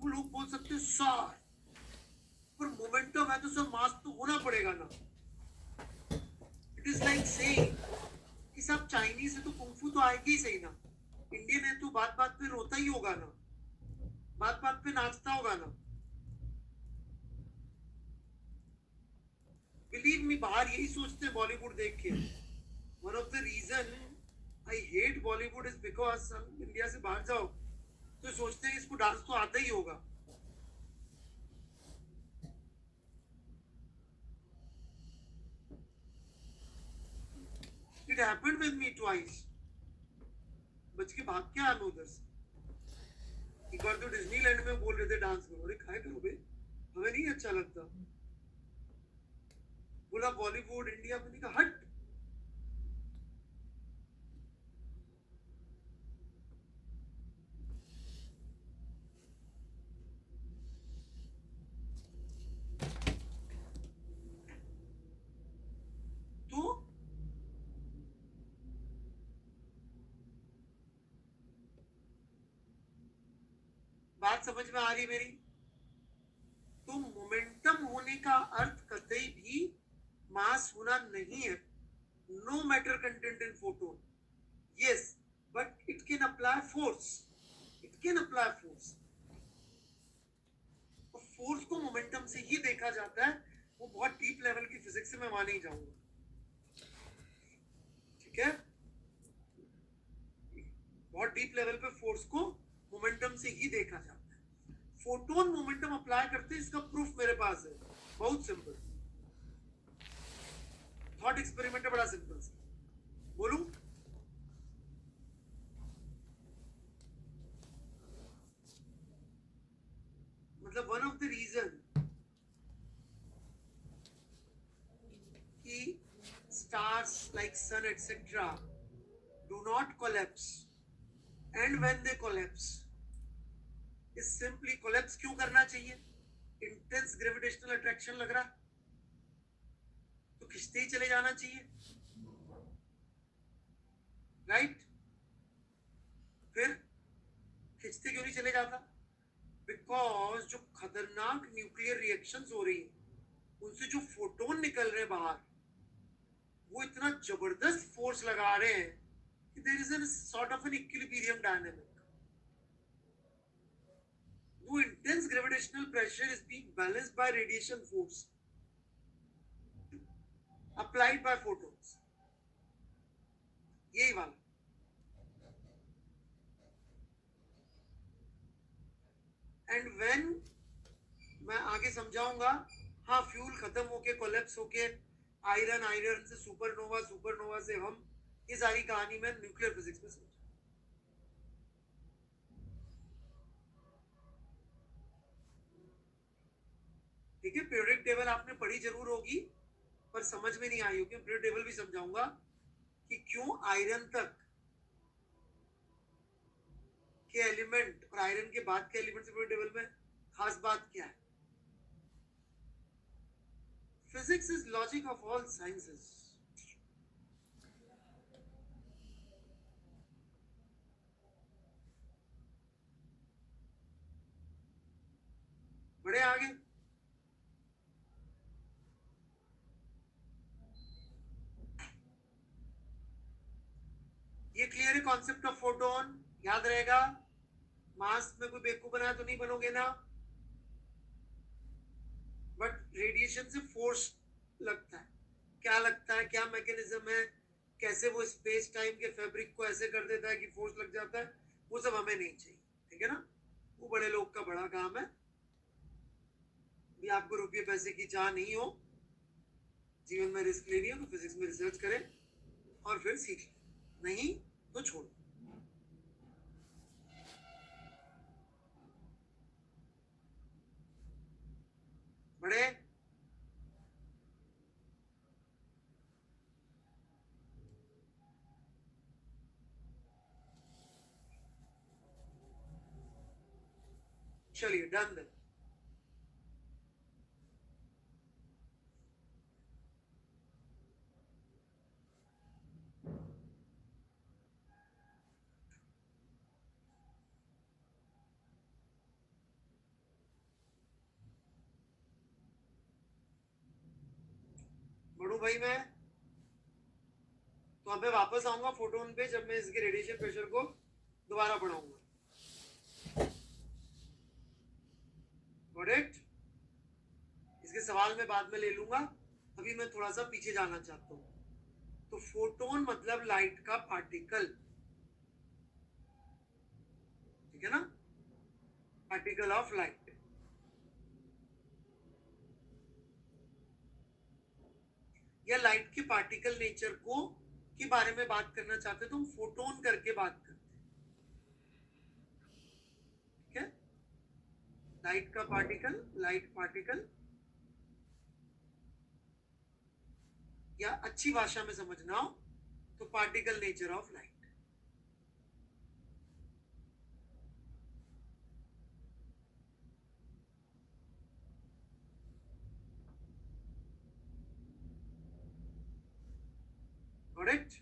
लोग बोल सकते हैं सर, पर मोमेंटम है तो सर मास तो होना पड़ेगा ना। इट इज लाइक सेइंग कि सब चाइनीज है तो कुंफू तो आएगी ही सही ना, इंडियन है तो बात बात पे रोता ही होगा ना, बात बात पे नाचता होगा ना। बिलीव मी, बाहर यही सोचते हैं बॉलीवुड देख के। One of the reason I hate Bollywood is because हम इंडिया से बाहर जाओ तो सोचते हैं इसको डांस तो आता ही होगा। It happened with me twice. बच के भाग के आना उधर से। एक बार तो डिज्नीलैंड में बोल रहे थे डांस करो, अरे खाए करो बे, हमें नहीं अच्छा लगता। बोला बॉलीवुड इंडिया में, नहीं कहा हट। तो बात समझ में आ रही मेरी? तो मोमेंटम होने का अर्थ कतई भी मास होना नहीं है। No matter content in photo, yes, but it can apply force, it can apply force. तो फोर्स को मोमेंटम से ही देखा जाता है। वो बहुत डीप लेवल की फिजिक्स से मैं वहां नहीं जाऊंगा, ठीक है? बहुत डीप लेवल पे फोर्स को मोमेंटम से ही देखा जाता है। फोटोन मोमेंटम अप्लाई करते हैं, इसका प्रूफ मेरे पास है, बहुत सिंपल। थॉट एक्सपेरिमेंट है, बड़ा सिंपल सा। बोलूं? मतलब वन ऑफ द रीजन कि stars like sun etc do not collapse, and when they collapse is simply, collapse क्यों करना चाहिए? इंटेंस ग्रेविटेशनल अट्रैक्शन लग रहा तो खिंचते ही चले जाना चाहिए, राइट? फिर खिंचते क्यों नहीं चले जाता? बिकॉज जो खतरनाक न्यूक्लियर रिएक्शंस हो रही है उनसे जो फोटोन निकल रहे हैं बाहर, वो इतना जबरदस्त फोर्स लगा रहे हैं कि there is an sort of an equilibrium dynamic. वो intense gravitational pressure is being balanced by radiation force applied by photons, यही वाला। एंड व्हेन, मैं आगे समझाऊंगा। हाँ, फ्यूल खत्म होके कोलैप्स होके आयरन, आयरन से सुपरनोवा, सुपरनोवा से हम, ये सारी कहानी में न्यूक्लियर फिजिक्स में समझा। ठीक है, पीरियोडिक टेबल आपने पढ़ी जरूर होगी पर समझ में नहीं आई होगी। पीरियोडिक टेबल भी समझाऊंगा कि क्यों आयरन तक के एलिमेंट और आयरन के बाद के एलिमेंट से पीरियोडिक टेबल में खास बात क्या है। Physics is logic of all sciences. बड़े आगे। ये क्लियर है कॉन्सेप्ट ऑफ फोटोन? याद रहेगा। मास में कोई बेवकूफ बनाया तो नहीं बनोगे ना। बट रेडिएशन से फोर्स लगता है, क्या लगता है, क्या मैकेनिज्म है, कैसे वो स्पेस टाइम के फैब्रिक को ऐसे कर देता है कि फोर्स लग जाता है, वो सब हमें नहीं चाहिए, ठीक है ना? वो बड़े लोग का बड़ा काम है। भी आपको रुपये पैसे की चाह नहीं हो, जीवन में रिस्क लेनी हो तो फिजिक्स में रिसर्च करें और फिर सीख लें, नहीं तो छोड़। बड़े चलिए, डन देन। पढ़ूं भाई मैं? तो अब मैं वापस आऊंगा फोटोन पे जब मैं इसके रेडिएशन प्रेशर को दोबारा पढ़ाऊंगा। Got it? इसके सवाल में बाद में ले लूंगा, अभी मैं थोड़ा सा पीछे जाना चाहता हूं। तो फोटोन मतलब लाइट का पार्टिकल, ठीक है ना? Particle of light. या लाइट के पार्टिकल नेचर को के बारे में बात करना चाहते तो हम फोटोन करके बात करते हैं, ठीक है? लाइट का पार्टिकल, लाइट पार्टिकल, या अच्छी भाषा में समझना हो तो particle nature of light. Got it?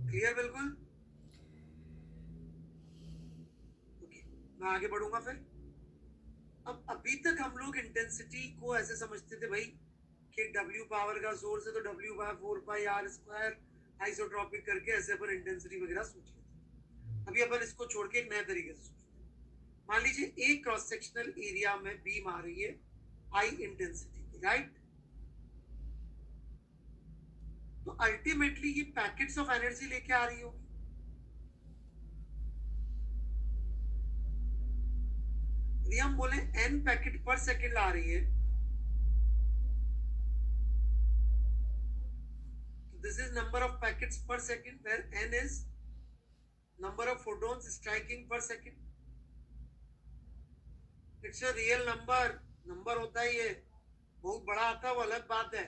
Clear बिल्कुल? ओके, मैं आगे बढ़ूंगा फिर। अब अभी तक हम लोग इंटेंसिटी को ऐसे समझते थे भाई कि W पावर का सोर्स है तो W बाय 4πr² आइसोट्रॉपिक करके ऐसे अपन इंटेंसिटी वगैरह सोच लेते हैं। अभी अपन इसको छोड़ के एक नए तरीके से सोचते हैं। मान लीजिए एक क्रॉस सेक्शनल एरिया में बीम आ रही है I इंटेंसिटी की, राइट? तो अल्टीमेटली ये पैकेट्स ऑफ एनर्जी लेके आ रही होगी। यदि हम बोले n पैकेट पर सेकंड आ रही है, तो this is number of packets per second, where n is number of photons striking per second. It's a real number, number होता ही है, बहुत बड़ा आता है वो अलग बात है।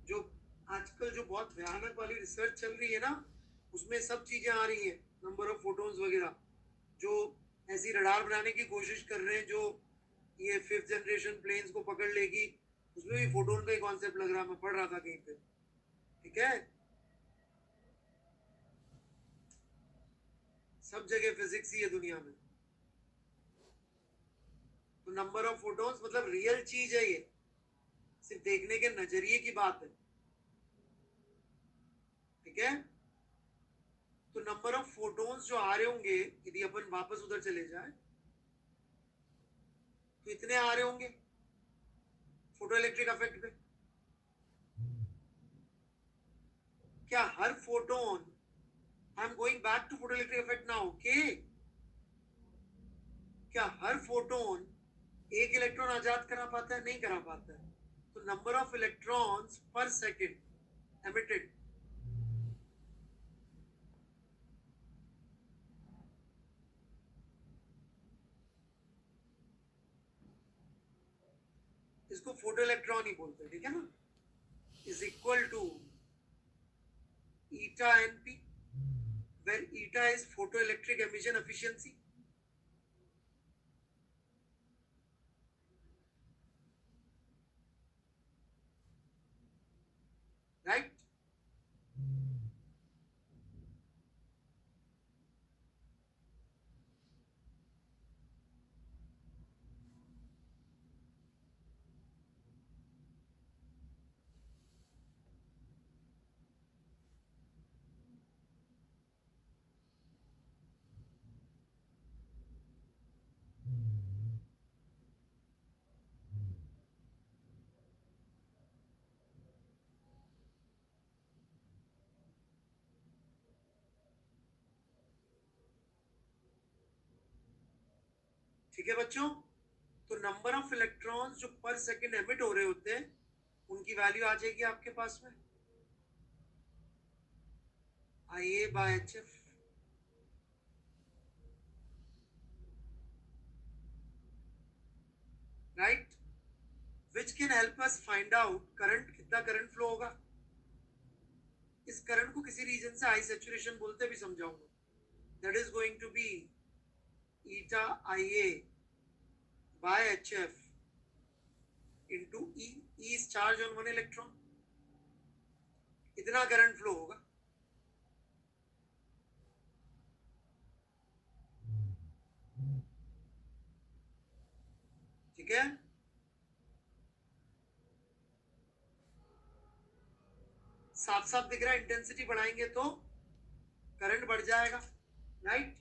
जो आजकल जो बहुत भयानक वाली रिसर्च चल रही है ना, उसमें सब चीजें आ रही हैं, नंबर ऑफ फोटॉन्स वगैरह, जो ऐसी रडार बनाने की कोशिश कर रहे हैं जो ये 5th जनरेशन प्लेन्स को पकड़ लेगी, उसमें भी फोटोन का ही कॉन्सेप्ट लग रहा है, मैं पढ़ रहा था कहीं पे, ठीक है? सब जगह फिजिक्स ही है दुनिया में। तो नंबर ऑफ फोटॉन्स मतलब रियल चीज है, ये सिर्फ देखने के नजरिए की बात है, ठीक है? तो नंबर ऑफ फोटॉन्स जो आ रहे होंगे, यदि अपन वापस उधर चले जाए तो इतने आ रहे होंगे फोटो इलेक्ट्रिक इफेक्ट पे। क्या हर photon, I am going back to photo electric effect now, okay? क्या हर फोटोन एक इलेक्ट्रॉन आजाद करा पाता है? नहीं करा पाता है। तो नंबर ऑफ इलेक्ट्रॉन्स पर सेकंड एमिटेड, इसको फोटो इलेक्ट्रॉन ही बोलते हैं, ठीक है ना? Is equal to eta np, where eta is photoelectric emission efficiency, right? ठीक है बच्चों? तो नंबर ऑफ इलेक्ट्रॉन्स जो पर सेकंड एमिट हो रहे होते हैं, उनकी वैल्यू आ जाएगी आपके पास में IA by HF, right? Which can help us find out current, कितना करंट फ्लो होगा। इस करंट को किसी रीजन से हाई सैचुरेशन बोलते भी समझाऊंगा। That is going to be eta IA by HF into E is charge on one electron, इतना करंट फ्लो होगा। ठीक है, साफ साफ दिख रहा है, इंटेंसिटी बढ़ाएंगे तो करंट बढ़ जाएगा, राइट।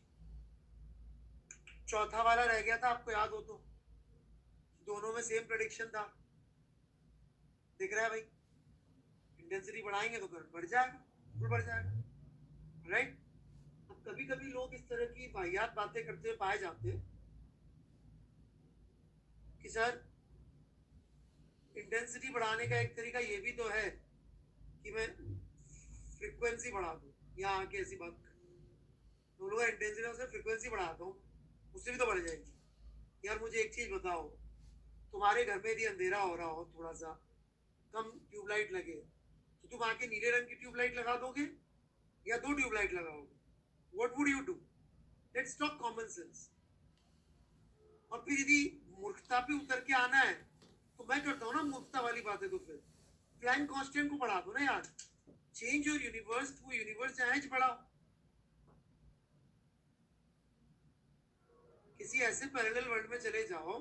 चौथा वाला रह गया था, आपको याद हो तो, दोनों में सेम प्रेडिक्शन था, दिख रहा है भाई, इंटेंसिटी बढ़ाएंगे तो करंट बढ़ जाएगा, बिल्कुल बढ़ जाएगा, राइट। अब कभी कभी लोग इस तरह की वाहियात बातें करते हुए पाए जाते हैं कि सर इंटेंसिटी बढ़ाने का एक तरीका ये भी तो है कि मैं फ्रीक्वेंसी बढ़ा दूं, यहाँ आके ऐसी बात कर लोग इंटेंसिटी से फ्रीक्वेंसी बढ़ाता हूँ, उससे भी तो बढ़ जाएगी। यार मुझे एक चीज बताओ, तुम्हारे घर में यदि अंधेरा हो रहा हो, थोड़ा सा कम ट्यूबलाइट लगे, तो तुम आके नीले रंग की ट्यूबलाइट लगा दोगे या दो ट्यूबलाइट लगाओगे? What would you do? Let's talk common sense. और फिर यदि मूर्खता पे उतर के आना है तो मैं करता हूँ ना मूर्खता वाली बातें, तो फिर प्लैंक कांस्टेंट को बढ़ा दो ना यार, change your universe to universe जहां बढ़ाओ, किसी ऐसे पैरेलल वर्ल्ड में चले जाओ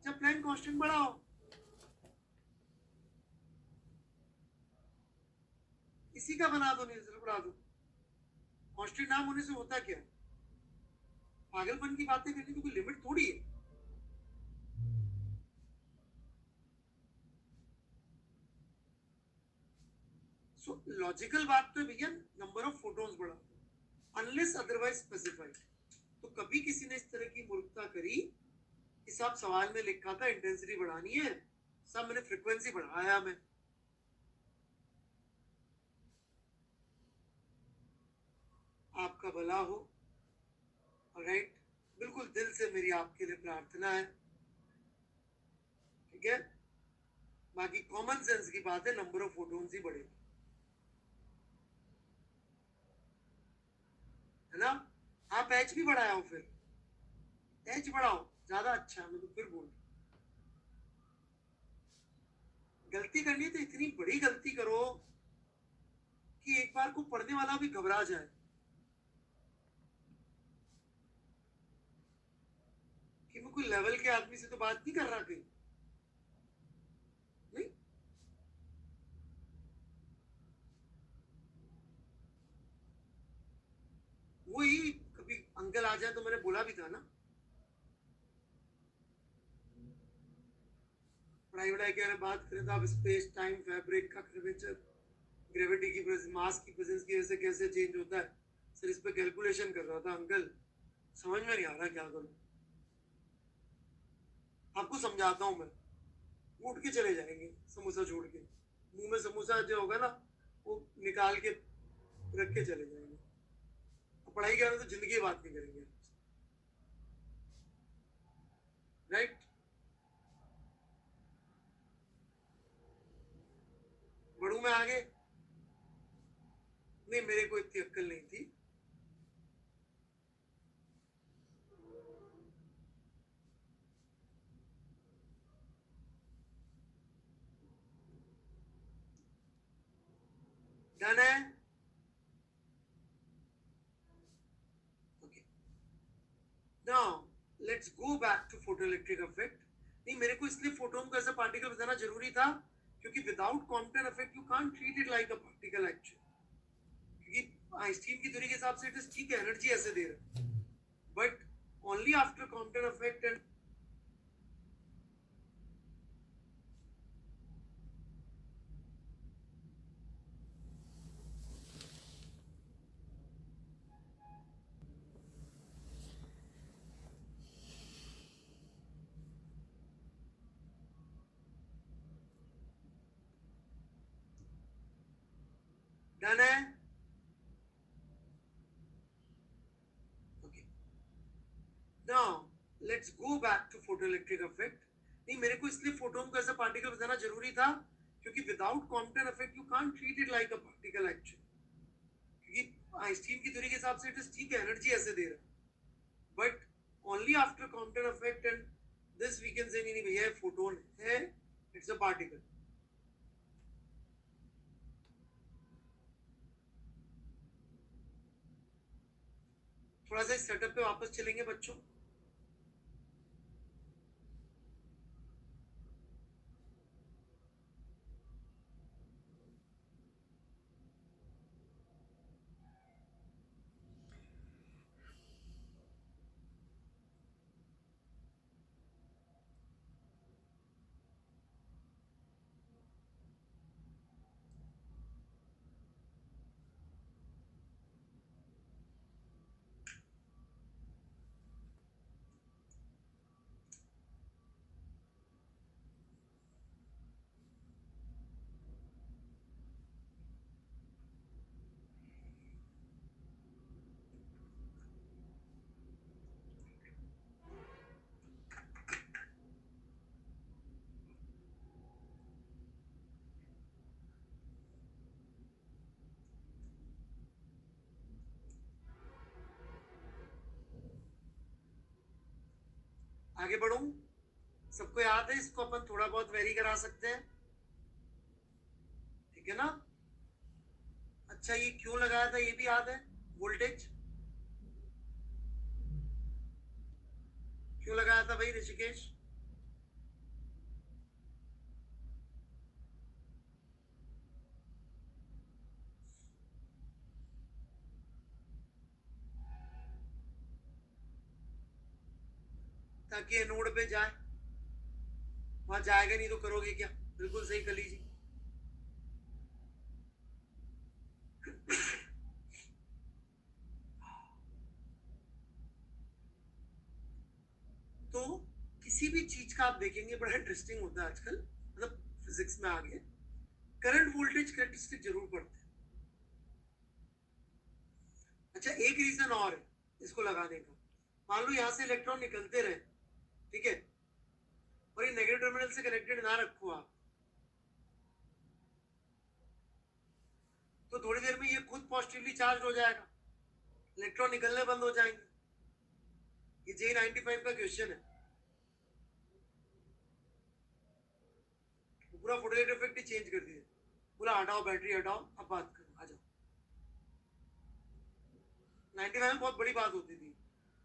जब प्लैंक कांस्टेंट बढ़ाओ, इसी का बना दो, नेचर बढ़ा दो। कांस्टेंट नाम होने से होता क्या, पागलपन की बातें करने की कोई लिमिट थोड़ी है। सो लॉजिकल बात तो भैया नंबर ऑफ फोटोन्स बढ़ा दो, अनलेस अदरवाइज स्पेसिफाइड। तो कभी किसी ने इस तरह की मूर्खता करी कि साहब सवाल में लिखा था इंटेंसिटी बढ़ानी है, सब मैंने फ्रीक्वेंसी बढ़ाया, मैं आपका भला हो, राइट, बिल्कुल दिल से मेरी आपके लिए प्रार्थना है, ठीक है। बाकी कॉमन सेंस की बात है, नंबर ऑफ फोटोन्स ही बढ़ेगा, है ना। आप एच भी बढ़ाओ, फिर एच बढ़ाओ, ज्यादा अच्छा है, मैं तो फिर बोल, गलती करनी है तो इतनी बड़ी गलती करो कि एक बार को पढ़ने वाला भी घबरा जाए कि मैं कोई लेवल के आदमी से तो बात नहीं कर रहा कहीं, नहीं। वही कभी अंकल आ जाए तो मैंने बोला भी था ना, पढ़ाई वढ़ाई के बारे में बात करें तो आप स्पेस टाइम फैब्रिक का कर्वेचर, ग्रेविटी की मास की प्रेजेंस की वजह से कैसे चेंज होता है, सर इस पे कैलकुलेशन कर रहा था अंकल, समझ में नहीं आ रहा क्या करूं, आपको समझाता हूं मैं। उठ के चले जाएंगे समोसा छोड़ के, मुंह में समोसा जो होगा ना वो निकाल के रख के चले जाएंगे, पढ़ाई के बारे में तो जिंदगी बात नहीं करेंगे, राइट। बढ़ू मैं आगे, नहीं मेरे को इतनी अक्ल नहीं थी, डन है, okay. Now let's go back to photo electric effect. नहीं मेरे को इसलिए फोटोन को ऐसा पार्टिकल बताना जरूरी था क्योंकि without Compton effect you can't treat it like a particle actually, क्योंकि आइंस्टीन की थ्योरी के हिसाब से इट इज ठीक है, एनर्जी ऐसे दे रहा है, but only after Compton effect and done है, okay. Now let's go back to photo electric effect. नहीं मेरे को इसलिए फोटोन को ऐसा पार्टिकल बताना जरूरी था क्योंकि without Compton effect you can't treat it like a particle actually, क्योंकि आइंस्टीन की थ्योरी के हिसाब से इट इज ठीक है, एनर्जी ऐसे दे रहा है, but only after Compton effect and this we can say नहीं भैया फोटोन है, इट्स अ पार्टिकल। थोड़ा सा इस सेटअप पे वापस चलेंगे बच्चों, आगे बढ़ूं? सबको याद है? इसको अपन थोड़ा बहुत वेरी करा सकते हैं, ठीक है ना? अच्छा, ये क्यों लगाया था ये भी याद है? वोल्टेज क्यों लगाया था भाई ऋषिकेश? ताकि ये नोड पे जाए। वहां जाएगा नहीं तो करोगे क्या? बिल्कुल सही कली जी। तो किसी भी चीज का आप देखेंगे बड़ा इंटरेस्टिंग होता है आजकल, मतलब फिजिक्स में आगे करंट वोल्टेज कैरेक्टरिस्टिक जरूर पढ़ते हैं। अच्छा, एक रीजन और है इसको लगाने का। मान लो यहां से इलेक्ट्रॉन निकलते रहे, ठीक है, और ये नेगेटिव टर्मिनल से कनेक्टेड ना रखो आप, तो थोड़ी देर में ये खुद पॉजिटिवली चार्ज हो जाएगा, इलेक्ट्रॉन निकलने बंद हो जाएंगे। ये J95 का क्वेश्चन है। पूरा फोटोइलेक्ट्रिक इफेक्ट ही चेंज कर दिया, पूरा हटाओ, बैटरी हटाओ, अब बात करो, आ जाओ। 95 में बहुत बड़ी बात होती थी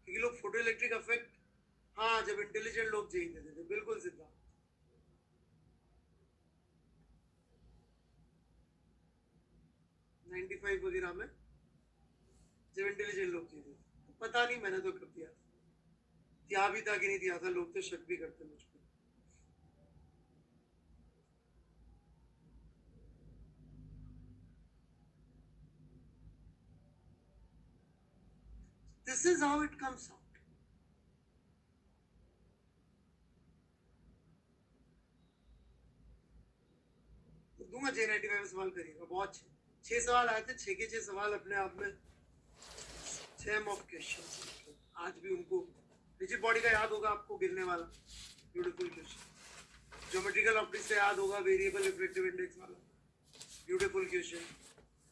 क्योंकि लोग फोटो इलेक्ट्रिक इफेक्ट, हाँ, जब इंटेलिजेंट लोग जेई देते थे, बिल्कुल सीधा। 95 वगैरह में जब इंटेलिजेंट लोग जेई देते, पता नहीं मैंने तो कब दिया था, दिया भी था कि नहीं दिया था, लोग तो शक भी करते मुझ पर। This is how it comes out. दूंगा J95 में सवाल करिएगा, बहुत 6 सवाल आए थे, 6 के 6 सवाल अपने आप में सेम ऑफ क्वेश्चन। आज भी उनको रिजिड बॉडी का याद होगा आपको, गिरने वाला ब्यूटीफुल क्वेश्चन। ज्योमेट्रिकल ऑप्टिक्स से याद होगा वेरिएबल रिफ्लेक्टिव इंडेक्स वाला ब्यूटीफुल क्वेश्चन।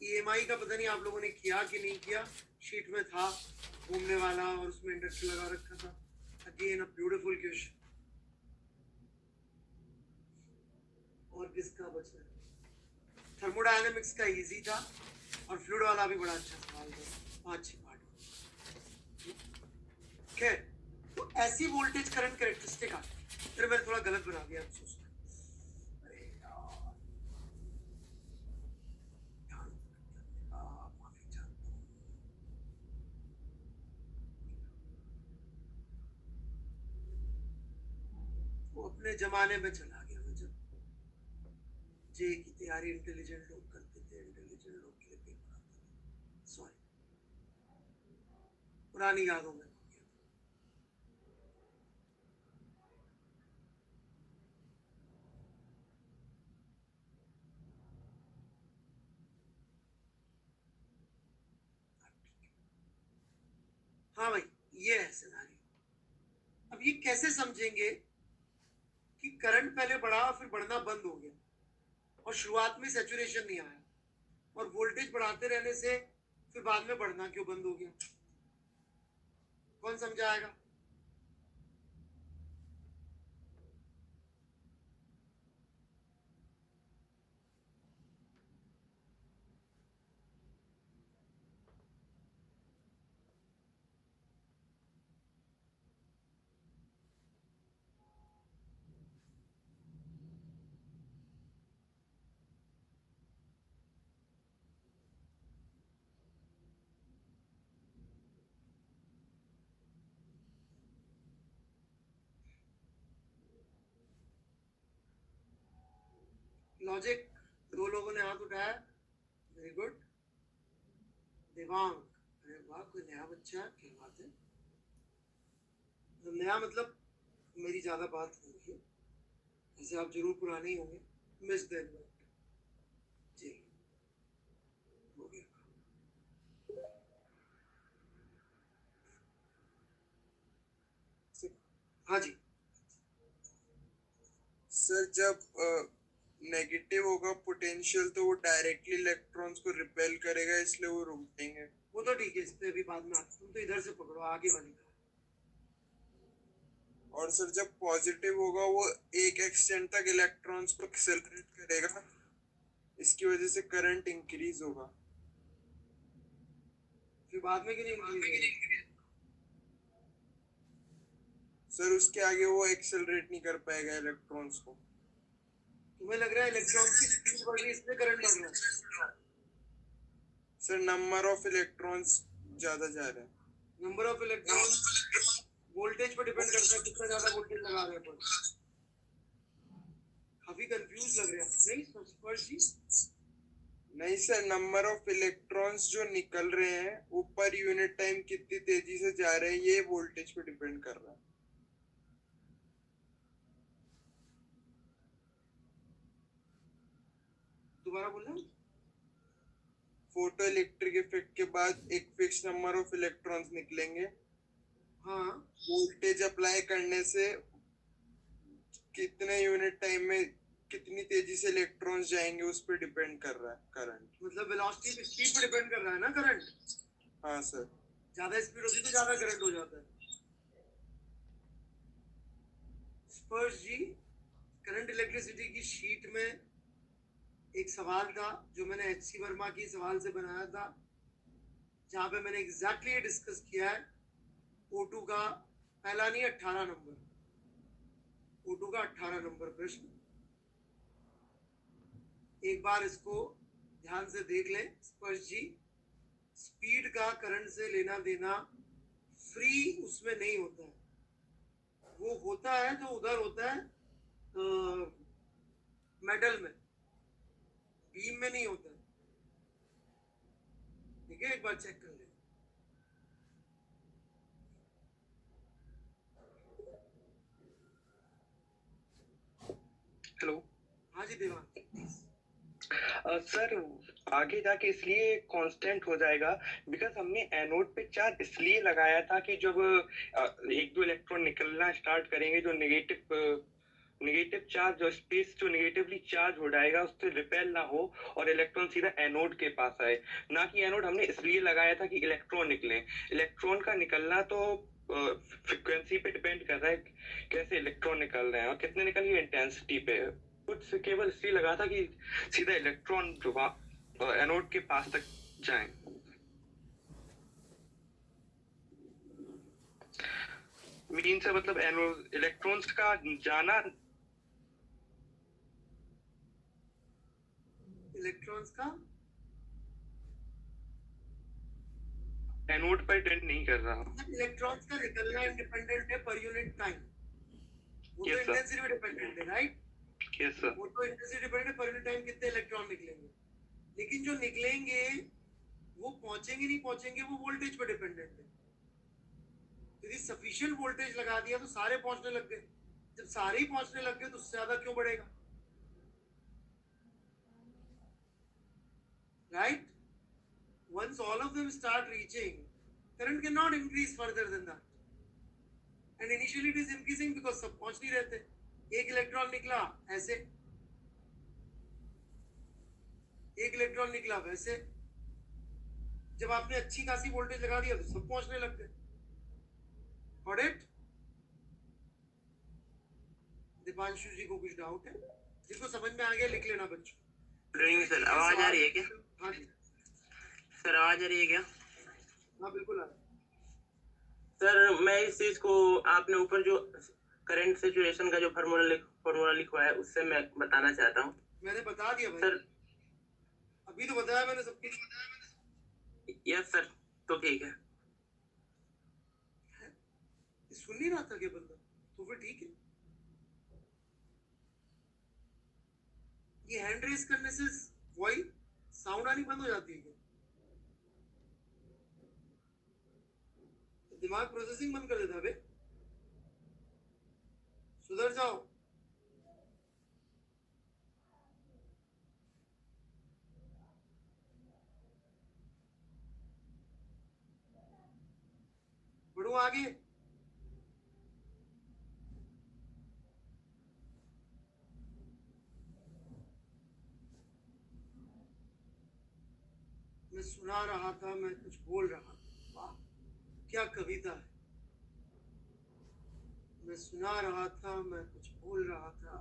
ईएमआई का पता नहीं आप लोगों ने किया कि नहीं किया, शीट में था घूमने वाला और उसमें इंडक्शन लगा रखा था। Again a beautiful question. और किसका बचा है? थर्मोडायनेमिक्स का इजी था, और फ्लूइड वाला भी बड़ा अच्छा सवाल था, 5-6 पार्ट। खैर, तो ऐसी वोल्टेज करंट कैरेक्टरिस्टिक आती है। फिर मैंने थोड़ा गलत बना दिया, अफसोस। अरे यार, माफी चाहता हूँ। वो अपने जमाने में चला गया, मैं जब जे की तैयारी इंटेलिजेंट लोग करते थे, इंटेलिजेंट लोग के लिए पेपर आते थे। सॉरी, पुरानी यादों में। हाँ भाई, ये है सिनारियो। अब ये कैसे समझेंगे कि करंट पहले बढ़ा और फिर बढ़ना बंद हो गया, और शुरुआत में सैचुरेशन नहीं आया, और वोल्टेज बढ़ाते रहने से फिर बाद में बढ़ना क्यों बंद हो गया? कौन समझाएगा? लॉजिक। दो लोगों ने हाथ उठाया, वेरी गुड। देवांग, अरे वाह, कोई नया बच्चा, क्या बात है। नया मतलब मेरी ज्यादा बात नहीं है, ऐसे आप जरूर पुराने ही होंगे। मिस देन जी, हो गया। हाँ जी। सर, जब नेगेटिव होगा पोटेंशियल तो वो डायरेक्टली इलेक्ट्रॉन्स को रिपेल करेगा, इसलिए वो रुक देंगे। वो तो ठीक है, इस पे अभी बाद में आते, तुम तो इधर से पकड़ो आगे वाली का। और सर जब पॉजिटिव होगा वो एक एक्सटेंट तक इलेक्ट्रॉन्स को एक्सेलरेट करेगा, इसकी वजह से करंट इंक्रीज होगा। फिर बाद में क्यों नहीं increase होगा? सर उसके आगे वो एक्सेलरेट नहीं कर पाएगा इलेक्ट्रॉन्स को। तुम्हें लग रहा है इलेक्ट्रॉन की स्पीड बढ़ रही है इसलिए करंट बढ़ रहा है? सर नंबर ऑफ इलेक्ट्रॉन्स ज्यादा जा रहे हैं। नंबर ऑफ इलेक्ट्रॉन वोल्टेज पर डिपेंड करता है, कितना ज्यादा वोल्टेज लगा रहे हैं पर। काफी कंफ्यूज लग रहा है नहीं स्पर्श जी? नहीं सर, नंबर ऑफ इलेक्ट्रॉन्स जो निकल रहे हैं वो पर यूनिट टाइम कितनी तेजी से जा रहे हैं ये वोल्टेज पे डिपेंड कर रहा है। दोबारा बोलना। फोटो इलेक्ट्रिक इफेक्ट के बाद एक फिक्स नंबर ऑफ इलेक्ट्रॉन्स निकलेंगे। हाँ, वोल्टेज अप्लाई करने से कितने यूनिट टाइम में कितनी तेजी से इलेक्ट्रॉन्स जाएंगे उस पर डिपेंड कर रहा है करंट। मतलब वेलोसिटी पे, स्पीड पे डिपेंड कर रहा है ना करंट? हाँ सर। ज्यादा स्पीड होती है तो ज्यादा करंट हो जाता है। स्पर्श जी, करंट इलेक्ट्रिसिटी की शीट में एक सवाल था जो मैंने एचसी वर्मा की सवाल से बनाया था, जहां पे मैंने एग्जैक्टली ये डिस्कस किया है। O2 का पहला नहीं 18 नंबर, O2 का 18 नंबर प्रश्न। एक बार इसको ध्यान से देख लें स्पर्श जी। स्पीड का करंट से लेना देना फ्री उसमें नहीं होता है, वो होता है तो उधर होता है मेटल में, बीम में नहीं होता है। ठीक है, एक बार चेक कर ले। हेलो। हाँ जी देवान। सर आगे जाके इसलिए कांस्टेंट हो जाएगा बिकॉज हमने एनोड पे चार्ज इसलिए लगाया था कि जब एक दो इलेक्ट्रॉन निकलना स्टार्ट करेंगे जो नेगेटिव चार्ज जो स्पेस जो नेगेटिवली चार्ज हो जाएगा उससे रिपेल ना हो और इलेक्ट्रॉन सीधा एनोड के पास आए। ना कि एनोड हमने इसलिए लगाया था कि इलेक्ट्रॉन निकले। इलेक्ट्रॉन का निकलना तो फ्रिक्वेंसी पे डिपेंड कर रहा है कैसे इलेक्ट्रॉन निकल रहे हैं और कितने निकल रही है इंटेंसिटी पे। कुछ केवल इसलिए लगा था कि सीधा इलेक्ट्रॉन जो एनोड के पास तक जाएं। मीन से मतलब एनोड इलेक्ट्रॉन्स का जाना इलेक्ट्रॉन्स का एनोड पर डिपेंड नहीं कर रहा। इलेक्ट्रॉन्स का निकलना इंडिपेंडेंट है पर यूनिट टाइम, वो तो Yes, sir. इंटेंसिटी पे डिपेंडेंट है, राइट? Yes sir. वो तो इंटेंसिटी डिपेंडेंट है पर यूनिट टाइम कितने इलेक्ट्रॉन निकलेंगे। लेकिन जो निकलेंगे वो पहुंचेंगे नहीं पहुंचेंगे वो वोल्टेज पे डिपेंडेंट है। यदि सफिशिएंट वोल्टेज लगा दिया तो सारे पहुंचने लग गए, जब सारे ही पहुंचने लग गए तो उससे ज्यादा क्यों बढ़ेगा, right? Once all of them start reaching, current cannot increase further than that. And initially it is increasing because सब पहुंच नहीं रहते। एक इलेक्ट्रॉन निकला ऐसे, एक इलेक्ट्रॉन निकला वैसे, जब आपने अच्छी खासी वोल्टेज लगा दिया तो सब पहुंचने लग गए। Got it? दीपांशु जी को कुछ डाउट है? जिसको समझ में आ गया लिख लेना बच्चों। गुड सर, आवाज आ रही है क्या? हाँ जी सर आवाज आ रही है क्या? हाँ बिल्कुल आ रही है। सर मैं इस चीज को आपने ऊपर जो करंट सिचुएशन का जो फॉर्मूला लिखवाया है उससे मैं बताना चाहता हूँ। मैंने बता दिया भाई सर अभी तो बताया मैंने सब कुछ। यस सर, तो ठीक है। सुन नहीं रहा था क्या बंदा? तो फिर ठीक है। ये हैंड रेस करने से वॉइस साउंड आनी बंद हो जाती है क्या? दिमाग प्रोसेसिंग बंद कर देता है बे। सुधर जाओ। बढ़ो आगे। मैं सुना रहा था, मैं कुछ बोल रहा था। वाह क्या कविता है। मैं सुना रहा था, मैं कुछ बोल रहा था,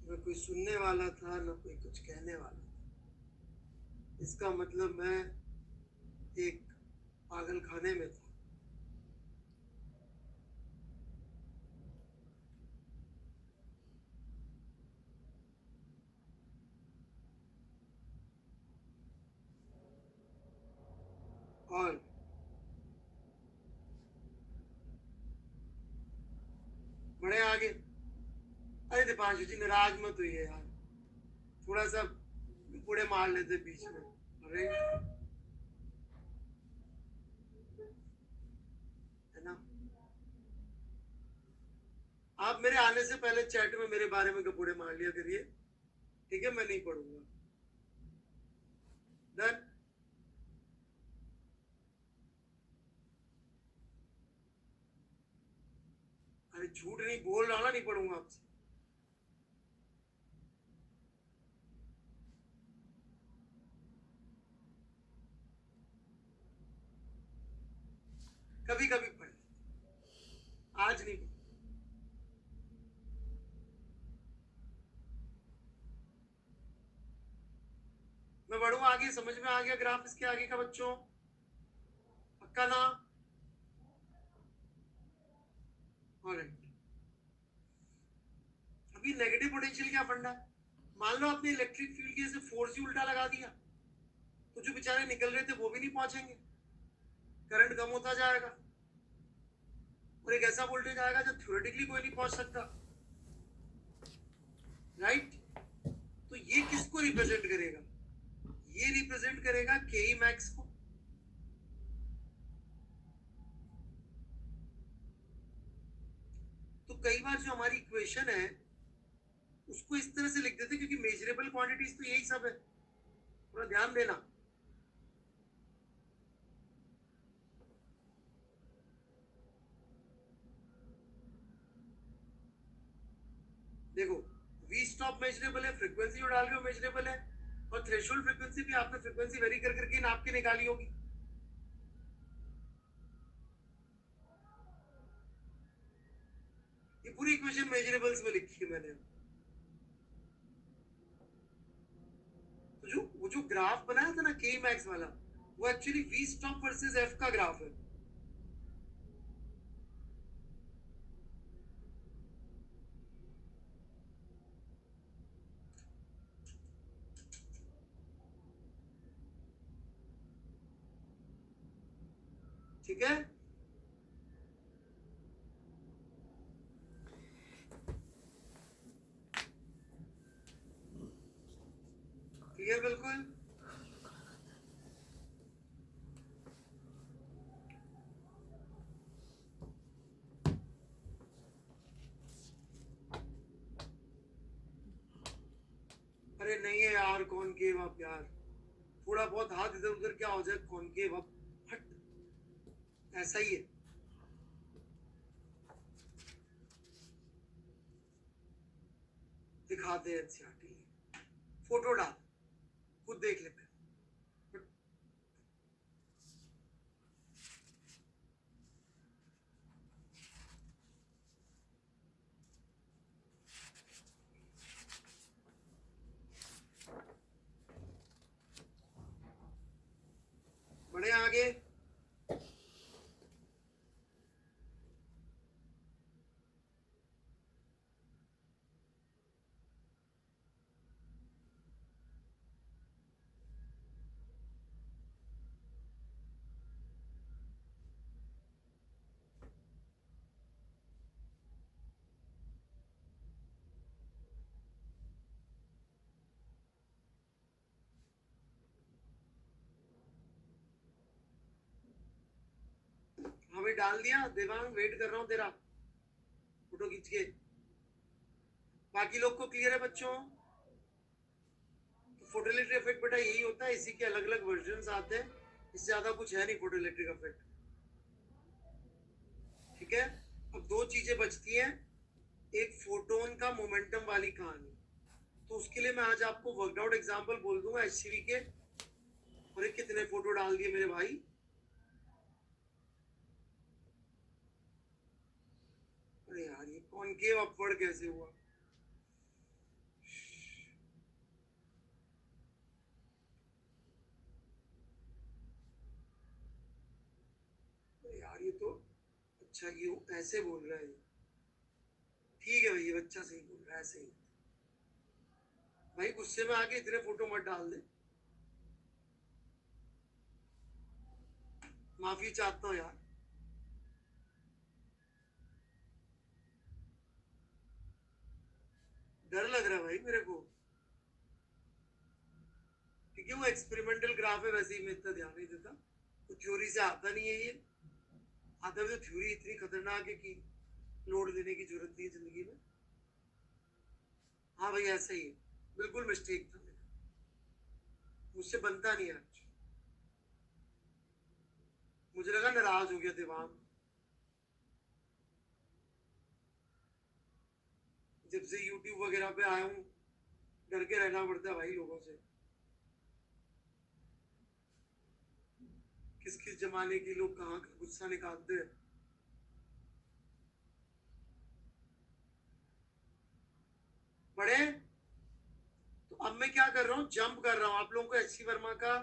न कोई सुनने वाला था, न कोई कुछ कहने वाला था। इसका मतलब मैं एक पागल खाने में था। और बड़े आगे, अरे दीपांशु जी नाराज मत हुई यार, थोड़ा सा बूढ़े मार लेते बीच में। अरे है ना, आप मेरे आने से पहले चैट में मेरे बारे में कपूड़े मार लिया करिए, ठीक है? मैं नहीं पढ़ूंगा। डन। अरे झूठ नहीं बोल रहा ना, नहीं पढ़ूंगा आपसे। कभी कभी पढ़ लेते, आज नहीं। मैं बढ़ू आगे, समझ में आ गया ग्राफ इसके आगे का बच्चों? पक्का ना? ऑलराइट। अभी नेगेटिव पोटेंशियल क्या फंडा है? मान लो आपने इलेक्ट्रिक फील्ड की जैसे फोर्स ही उल्टा लगा दिया, तो जो बेचारे निकल रहे थे वो भी नहीं पहुंचेंगे, करंट कम होता जाएगा, और एक ऐसा वोल्टेज आएगा जो थ्योरेटिकली कोई नहीं पहुंच सकता, राइट? तो ये किसको रिप्रेजेंट करेगा? ये रिप्रेजेंट करेगा के मैक्स को। तो कई बार जो हमारी इक्वेशन है उसको इस तरह से लिख देते, क्योंकि मेजरेबल क्वांटिटीज तो यही सब है, थोड़ा ध्यान देना। देखो, वी स्टॉप मेजरेबल है, फ्रीक्वेंसी जो डाल रहे हो मेजरेबल है, और थ्रेशोल्ड फ्रीक्वेंसी भी आपने फ्रीक्वेंसी वेरी कर करके नाप के निकाली होगी। ये पूरी इक्वेशन मेजरेबल्स में लिखी है मैंने। तो जो वो जो ग्राफ बनाया था ना के मैक्स वाला, वो actually V stop versus F का ग्राफ है। ठीक है, क्लियर बिल्कुल? अरे नहीं है यार, कॉनकेव अब यार, थोड़ा बहुत हाथ इधर उधर क्या हो जाए, कॉनकेव अब हट, ऐसा ही है। दिखाते हैं एनसीईआरटी, फोटो डाल, खुद देख लेते हैं। बढ़े आगे। हमें डाल दिया देवांग, वेट कर रहा हूं तेरा फोटो खींच के। बाकी लोग को क्लियर है बच्चों? तो फोटोइलेक्ट्रिक इफेक्ट बेटा यही होता है, इसी के अलग अलग वर्जन आते हैं, इससे ज्यादा कुछ है नहीं फोटोइलेक्ट्रिक इफेक्ट। ठीक है, अब दो चीजें बचती हैं, एक फोटोन का मोमेंटम वाली कहानी। तो उसके लिए मैं आज आपको वर्कड आउट एग्जांपल बोल दूंगा एचसीवी के। और कितने फोटो डाल दिए मेरे भाई, कॉनकेव अपवर्ड कैसे हुआ? यार ये तो अच्छा, ये ऐसे बोल रहा है। ठीक है भाई, ये बच्चा सही बोल रहा है, ऐसे ही। भाई गुस्से में आके इतने फोटो मत डाल दे, माफी चाहता हूँ यार। डर लग रहा है भाई मेरे को, क्योंकि वो एक्सपेरिमेंटल ग्राफ है, वैसे ही मैं इतना ध्यान नहीं देता। तो थ्योरी से आता नहीं है ये, आता भी तो थ्योरी इतनी खतरनाक है कि लोड देने की जरूरत नहीं है जिंदगी में। हाँ भाई ऐसा ही है, बिल्कुल मिस्टेक था मेरा, मुझसे बनता नहीं आज। मुझे लगा नाराज हो गया देवांग, जब से यूट्यूब वगैरह पे आया हूँ डर के रहना पड़ता है भाई लोगों से। किस किस जमाने के लोग कहाँ का गुस्सा निकालते हैं। बड़े, तो अब मैं क्या कर रहा हूँ, जंप कर रहा हूँ आप लोगों को। एचसी वर्मा का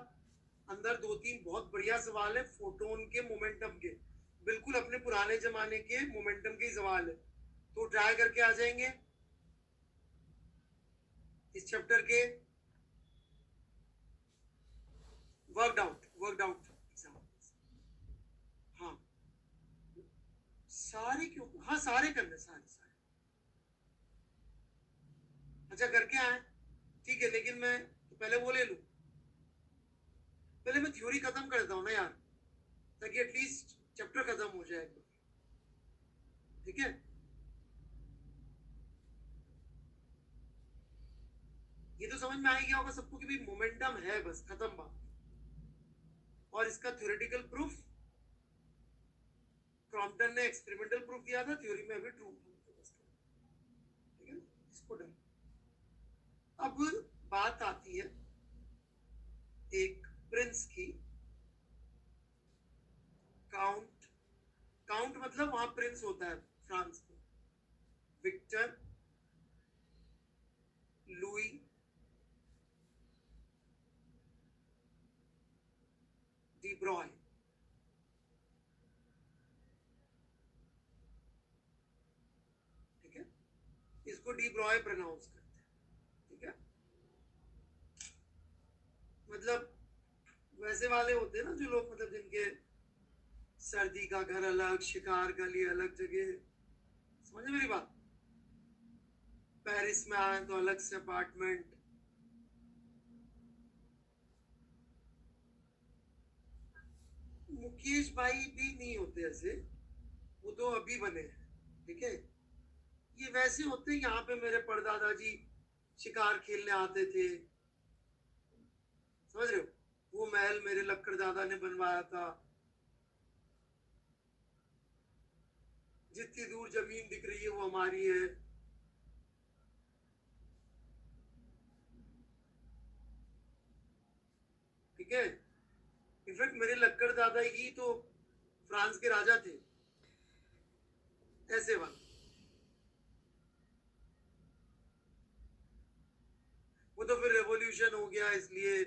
अंदर 2-3 बहुत बढ़िया सवाल है फोटोन के मोमेंटम के, बिल्कुल अपने पुराने जमाने के मोमेंटम के सवाल है, तो ट्राई करके आ जाएंगे इस चैप्टर के। Worked out examples. हाँ सारे क्यों, हाँ सारे करने, सारे सारे। अच्छा करके आए, ठीक है, लेकिन मैं तो पहले वो ले लूं, पहले मैं थ्योरी खत्म कर देता हूँ ना यार, ताकि एटलीस्ट चैप्टर खत्म हो जाए। ठीक है, ये तो समझ में आ गया होगा सबको कि भाई मोमेंटम है, बस खत्म बात। और इसका थ्योरेटिकल प्रूफ क्रॉम्पटन ने एक्सपेरिमेंटल प्रूफ दिया था, थ्योरी में अभी ट्रू। ठीक है, इसको डन। अब बात आती है एक प्रिंस की। काउंट, काउंट मतलब वहां प्रिंस होता है फ्रांस में। विक्टर लुई डी ब्रॉय, ठीक है, इसको डी ब्रॉय प्रोनाउंस करते हैं। ठीक है, मतलब वैसे वाले होते हैं ना जो लोग, मतलब जिनके सर्दी का घर अलग, शिकार का लिए अलग जगह, समझे मेरी बात। पेरिस में आए तो अलग से अपार्टमेंट। मुकेश भाई भी नहीं होते ऐसे, वो तो अभी बने हैं। ठीक है, ये वैसे होते हैं, यहाँ पे मेरे परदादा जी शिकार खेलने आते थे, समझ रहे हो। वो महल मेरे लक्कड़ दादा ने बनवाया था, जितनी दूर जमीन दिख रही है वो हमारी है। ठीक है, इनफैक्ट मेरे लक्कड़ दादा ही तो फ्रांस के राजा थे, ऐसे वाला। वो तो फिर रेवोल्यूशन हो गया, इसलिए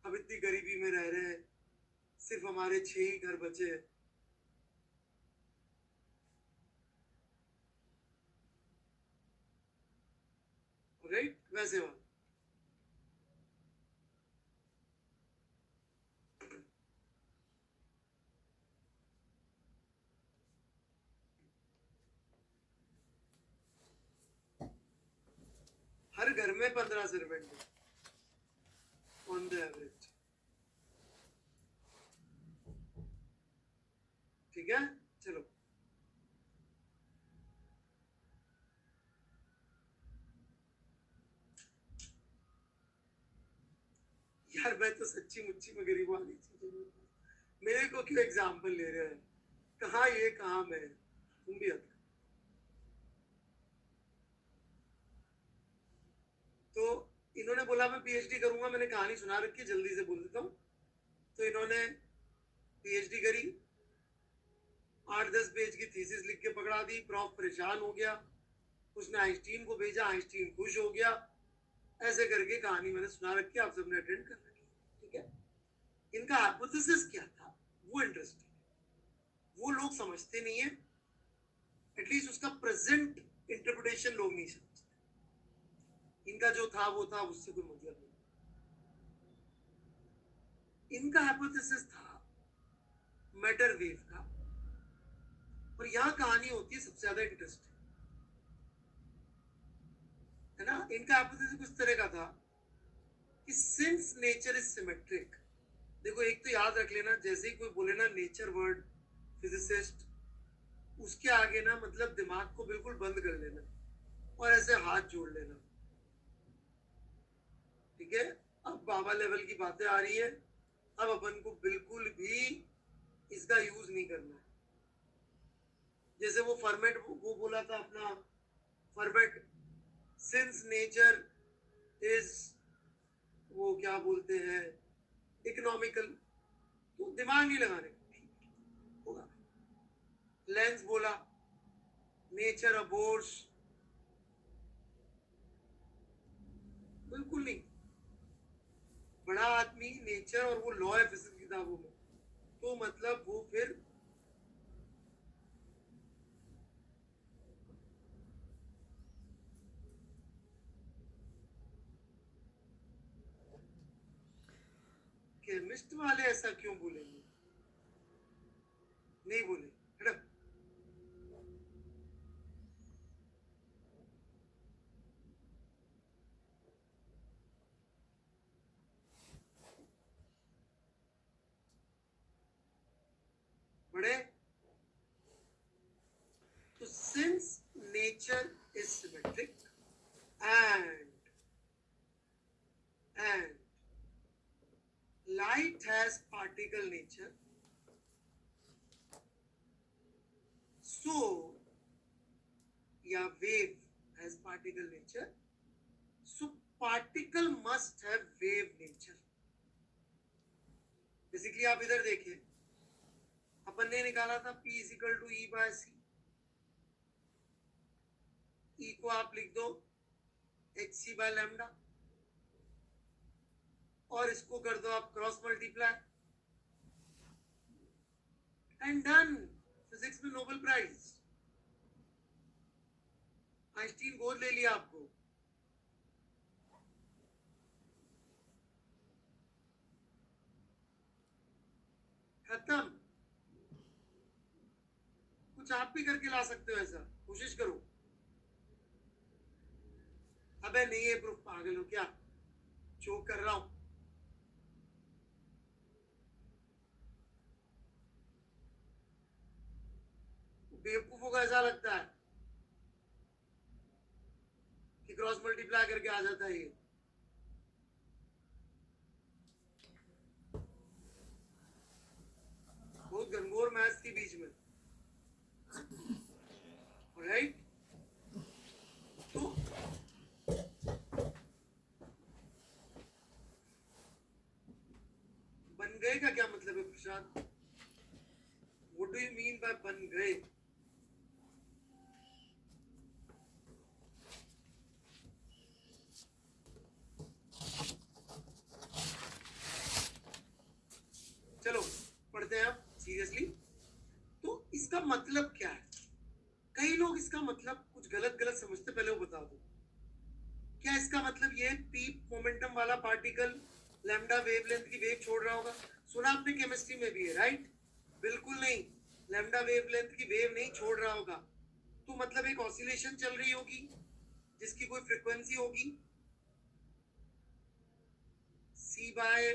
अब इतनी गरीबी में रह रहे हैं, सिर्फ हमारे 6 ही घर बचे हैं। राइट, वैसे वाला। हर घर में 15 सर्वेंट है ऑन द एवरेज। ठीक है, चलो। यार मैं तो सच्ची मुच्ची में गरीब वाली चीजें, मेरे को क्यों एग्जाम्पल ले रहे हैं, कहाँ ये कहाँ मैं, तुम भी आता। तो इन्होंने बोला मैं पीएचडी करूंगा, मैंने कहानी सुना रखी है, जल्दी से बोल देता हूँ। तो इन्होंने पीएचडी करी, 8-10 पेज की थीसिस लिख के पकड़ा दी, प्रॉफ परेशान हो गया, उसने आइंस्टीन को भेजा, आइंस्टीन खुश हो गया, ऐसे करके कहानी मैंने सुना रखी, आप सबने अटेंड कर रखी, ठीक है। इनका हाइपोथेसिस क्या था वो इंटरेस्टिंग है, वो लोग समझते नहीं है, एटलीस्ट उसका प्रेजेंट इंटरप्रिटेशन लोग नहीं समझते। इनका जो था वो था, उससे कोई मतलब नहीं। इनका हाइपोथेसिस था मैटर वेव का, और यहां कहानी होती है सबसे ज्यादा इंटरेस्टिंग, है ना। इनका हाइपोथेसिस कुछ तरह का था कि सिंस नेचर इज सिमेट्रिक, देखो एक तो याद रख लेना, जैसे ही कोई बोले ना नेचर वर्ड फिजिसिस्ट, उसके आगे ना मतलब दिमाग को बिल्कुल बंद कर लेना और ऐसे हाथ जोड़ लेना, ठीक है। अब बाबा लेवल की बातें आ रही है, अब अपन को बिल्कुल भी इसका यूज नहीं करना है। जैसे वो फॉर्मेट वो बोला था अपना फॉर्मेट, सिंस नेचर इज, वो क्या बोलते हैं, इकोनॉमिकल, तो दिमाग नहीं लगाने होगा। लेंस बोला नेचर अबोर्स, बिल्कुल नहीं। बड़ा आदमी नेचर और वो लॉ है फिजिक्स किताबों में, तो मतलब वो फिर केमिस्ट वाले ऐसा क्यों बोलेंगे, नहीं बोले, है ना। बड़े तो since nature is symmetric and light has particle nature, so या wave has particle nature, so particle must have wave nature. Basically आप इधर देखिए, अपन ने निकाला था P is equal to E by C, E को आप लिख दो hc by lambda, और इसको कर दो आप cross multiply, and done. Physics में नोबेल प्राइज, आइंस्टीन गोद ले लिया आपको। खत्म। कुछ आप भी करके ला सकते हो, ऐसा कोशिश करो। अबे नहीं है प्रूफ, पागल हो क्या, जोक कर रहा हूं। बेवकूफों को ऐसा लगता है कि क्रॉस मल्टीप्लाई करके आ जाता है ये। बहुत घनघोर मैथ्स थी बीच में, राइट। तो बन गए का क्या मतलब है Prashant, what do you mean by बन गए? चलो पढ़ते हैं अब सीरियसली। तो इसका मतलब क्या है? कई लोग इसका मतलब कुछ गलत गलत समझते, पहले वो बता दो। क्या इसका मतलब ये पी मोमेंटम वाला पार्टिकल लैम्डा वेवलेंथ की वेव छोड़ रहा होगा? सुना आपने, केमिस्ट्री में भी है, राइट। बिल्कुल नहीं, लैम्डा वेवलेंथ की वेव नहीं छोड़ रहा होगा। तो मतलब एक ऑसिलेशन चल रही होगी जिसकी कोई फ्रीक्वेंसी होगी, सी बाय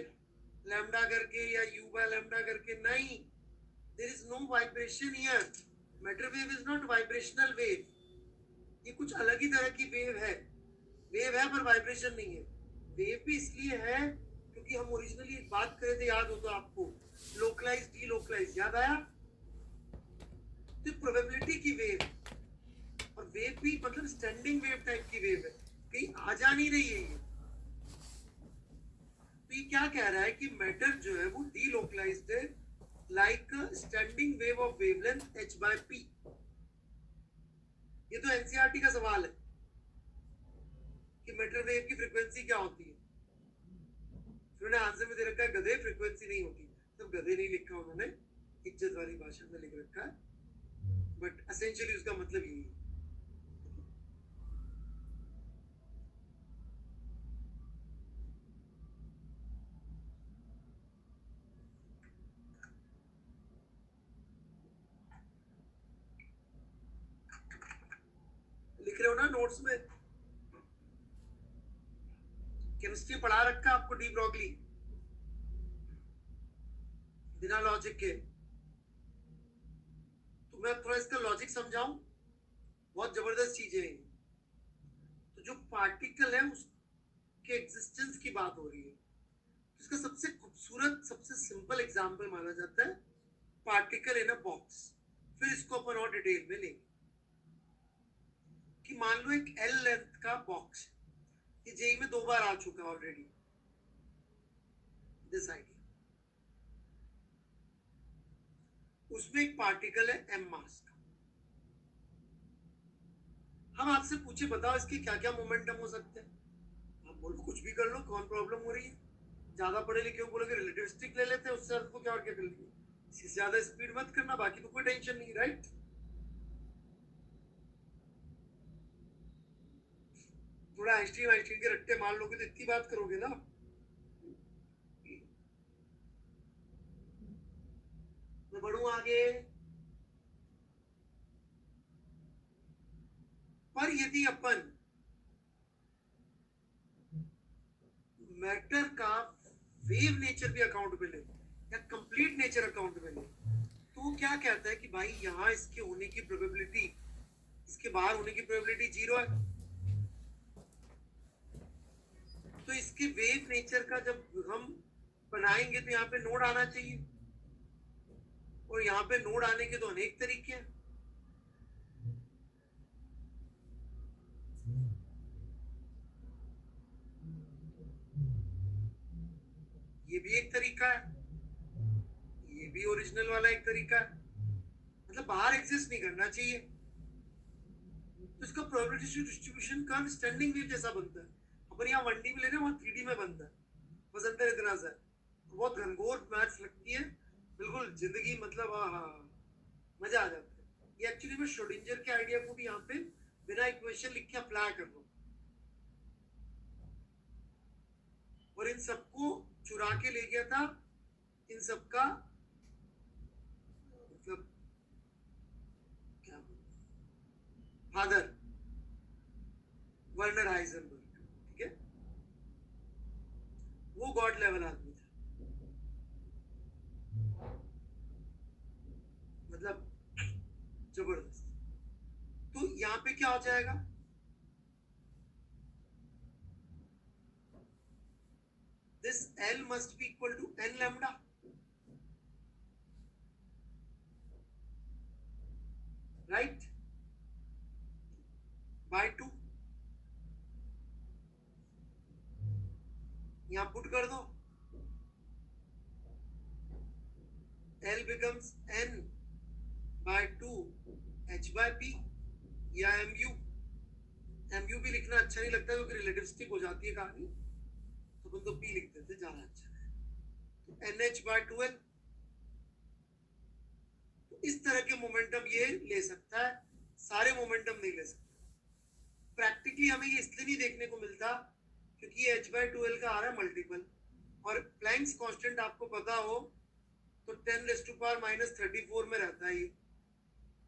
लैम्डा करके या यू बाय लैम्डा करके। नहीं, there is no vibration here. Matter wave is not vibrational wave, ये कुछ अलग ही तरह की वेव है। वेव है पर वाइब्रेशन नहीं है। वेव भी इसलिए है क्योंकि हम ओरिजिनली एक बात करे थे, याद हो तो आपको, लोकलाइज डीलोकलाइज, याद आया? तो प्रोबेबिलिटी की वेव, और वेव भी मतलब स्टैंडिंग वेव टाइप की वेव है, कहीं आ जा नहीं रही है ये। तो ये क्या कह रहा है कि मैटर जो है वो डीलोकलाइज्ड है, like standing wave of wavelength h by p। ये तो एनसीईआरटी का सवाल है कि मैटर वेव की फ्रीक्वेंसी क्या होती है। उन्होंने आंसर में दे रखा है गधे फ्रीक्वेंसी नहीं होती, तो गधे नहीं लिखा उन्होंने, इज्जत वाली भाषा में लिख रखा है, बट एसेंशियली उसका मतलब यही है। लिख रहे हो ना नोट्स में? केमिस्ट्री पढ़ा रखा आपको डी ब्रॉगली बिना लॉजिक के? तो मैं थोड़ा इसका लॉजिक समझाऊं, बहुत जबरदस्त चीज है। तो जो पार्टिकल है उसके एग्जिस्टेंस की बात हो रही है, तो इसका सबसे खूबसूरत सबसे सिंपल एग्जांपल माना जाता है पार्टिकल इन अ बॉक्स। फिर इसको अपन और डिटेल में लेंगे कि मान लो एक एल लेंथ का बॉक्स, ये जेई में 2 बार आ चुका ऑलरेडी दिस आइडिया। उसमें एक पार्टिकल है एम मास का। हम आपसे पूछे बताओ इसके क्या क्या मोमेंटम हो सकते हैं, आप बोलो कुछ भी कर लो, कौन प्रॉब्लम हो रही है? ज्यादा पढ़े लिखे हो बोलोगे रिलेटिविस्टिक ले लेते हैं, उससे आपको क्या और क्या कर लेंगे, इससे ज्यादा स्पीड मत करना, बाकी तो कोई टेंशन नहीं, राइट? थोड़ा आइंस्टीन के रट्टे मान लोगे तो इतनी बात करोगे ना। मैं बढ़ू आगे। पर यदि अपन मैटर का वेव नेचर भी अकाउंट में ले या कंप्लीट नेचर अकाउंट में ले, तो वो क्या कहता है कि भाई यहाँ इसके होने की प्रोबेबिलिटी, इसके बाहर होने की प्रोबेबिलिटी 0 है। तो इसके वेव नेचर का जब हम बनाएंगे तो यहाँ पे नोड आना चाहिए, और यहाँ पे नोड आने के तो अनेक तरीके हैं। ये भी एक तरीका है, ये भी ओरिजिनल वाला एक तरीका है, मतलब बाहर एग्जिस्ट नहीं करना चाहिए। तो इसका probability distribution curve standing wave जैसा बनता है। अपन यहाँ 1D में ले रहे हैं, वहां 3D में बनता है, बस अंतर इतना सा है। बहुत घनघोर मैथ्स लगती है बिल्कुल जिंदगी, मतलब मजा आ जाता है। ये एक्चुअली मैं श्रोडिंजर के आइडिया को भी यहाँ पे बिना इक्वेशन लिख के अप्लाई कर रहा हूँ, और इन सबको चुरा के ले गया था इन सबका मतलब क्या फादर वर्नर हाइजेनबर्ग, ठीक है? वो गॉड लेवल आदमी था, मतलब जबरदस्त। तो यहाँ पे क्या हो जाएगा, this L must be equal to n lambda, right, by 2। यहाँ पुट कर दो, L becomes n by 2 h by p या mu। mu भी लिखना अच्छा नहीं लगता क्योंकि रिलेटिविस्टिक हो जाती है कहानी, तो अपन तो p लिख देते ज्यादा अच्छा है। तो nh by 2l। तो इस तरह के मोमेंटम ये ले सकता है, सारे मोमेंटम नहीं ले सकता। प्रैक्टिकली हमें ये इसलिए नहीं देखने को मिलता क्योंकि ये h by 2l का आ रहा है मल्टीपल, और प्लैंक्स कांस्टेंट आपको पता हो तो 10⁻⁻34 में रहता है ये,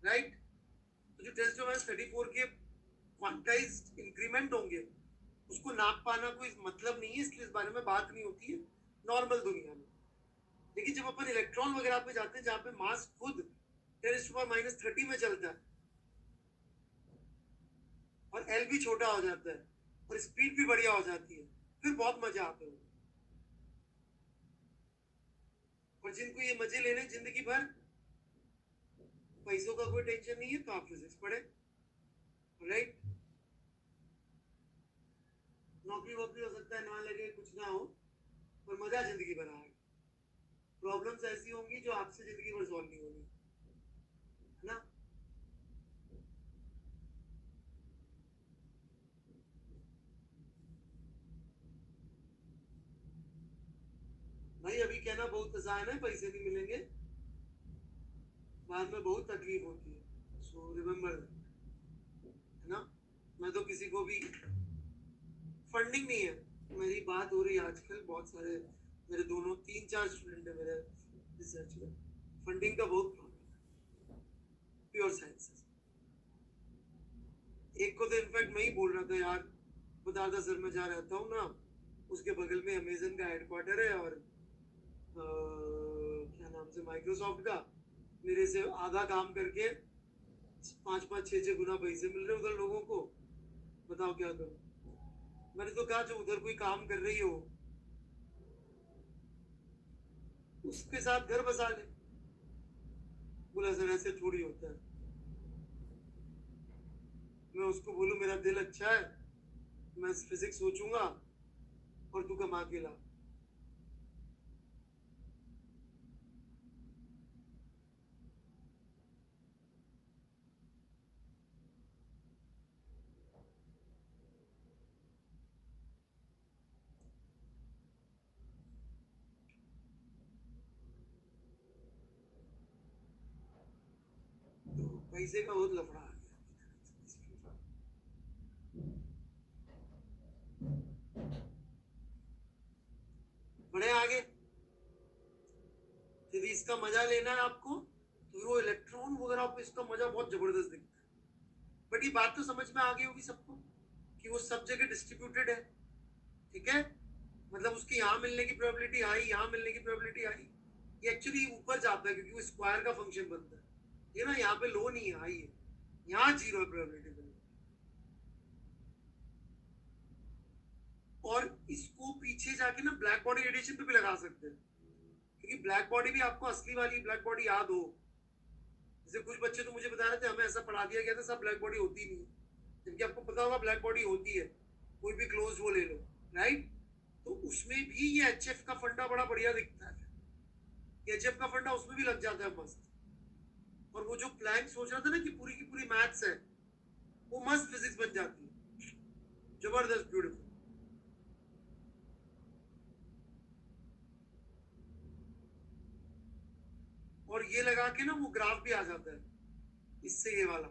राइट? तो जो 10⁻⁻34 के क्वांटाइज्ड इंक्रीमेंट होंगे उसको नाप पाना कोई मतलब नहीं है, इसलिए इस बारे में बात नहीं होती है नॉर्मल दुनिया में। लेकिन जब अपन इलेक्ट्रॉन वगैरह पे जाते हैं जहाँ पे मास खुद 10⁻⁻30 में चलता है और एल भी छोटा हो जाता है और स्पीड भी बढ़िया हो जाती है, फिर बहुत मजा आता है। और जिनको ये मजे लेने जिंदगी भर, पैसों का कोई टेंशन नहीं है, तो आप फिजिक्स पढ़े, राइट? नौकरी वोकरी हो सकता है ना लगे, कुछ ना हो, पर मजा जिंदगी भर आएगा। प्रॉब्लम्स ऐसी होंगी जो आपसे जिंदगी भर सॉल्व नहीं होगी, है ना? भाई अभी कहना बहुत आसान है, पैसे नहीं मिलेंगे, बाद में बहुत तकलीफ होती है। सो रिमेम्बर, है ना। मैं तो किसी को भी फंडिंग नहीं है, मेरी बात हो रही है आजकल, बहुत सारे मेरे दोनों 3-4 स्टूडेंट है मेरे रिसर्च में, फंडिंग का बहुत प्रॉब्लम है प्योर साइंसेस। एक को तो इनफैक्ट मैं ही बोल रहा था यार, बता था सर मैं जहाँ रहता हूँ ना उसके बगल में अमेजन का हेडक्वार्टर है और क्या नाम से माइक्रोसॉफ्ट का, मेरे से आधा काम करके 5-5, 6-6 गुना पैसे मिल रहे उधर लोगों को, बताओ क्या करूं। मैंने तो कहा जो उधर कोई काम कर रही हो उसके साथ घर बसा ले। बोला सर ऐसे थोड़ी होता है। मैं उसको बोलूं मेरा दिल अच्छा है, मैं फिजिक्स सोचूंगा और तू कमा के ला। तो पैसे का बहुत लफड़ा आ गया। बड़े आगे यदि इसका मजा लेना है आपको तो वो इलेक्ट्रॉन वगैरह पे इसका मजा बहुत जबरदस्त दिखता है। बट ये बात तो समझ में आ गई होगी सबको कि वो सब जगह डिस्ट्रीब्यूटेड है, ठीक है। मतलब उसकी यहाँ मिलने की प्रोबेबिलिटी हाई, यहाँ मिलने की प्रोबेबिलिटी हाई। ये एक्चुअली ऊपर जाता है क्योंकि वो स्क्वायर का फंक्शन बनता है। ये ना यहाँ पे लो नहीं है, हाई है, यहाँ 0 है प्रोबेबिलिटी। और इसको पीछे जाके ना ब्लैक बॉडी रेडिएशन पे भी लगा सकते हैं, क्योंकि ब्लैक बॉडी भी आपको असली वाली ब्लैक बॉडी याद हो। जैसे कुछ बच्चे तो मुझे बता रहे थे हमें ऐसा पढ़ा दिया गया था सब ब्लैक बॉडी होती नहीं है, जबकि आपको पता होगा ब्लैक बॉडी होती है। कोई भी क्लोज वो ले लो, राइट। तो उसमें भी ये एचएफ का फंडा बड़ा बढ़िया दिखता है। एचएफ का फंडा उसमें भी लग जाता है मस्त। और वो जो प्लैंक सोच रहा था ना कि पूरी की पूरी मैथ्स है, वो मस्त फिजिक्स बन जाती है, जबरदस्त ब्यूटीफुल। और ये लगा के ना वो ग्राफ भी आ जाता है इससे, ये वाला।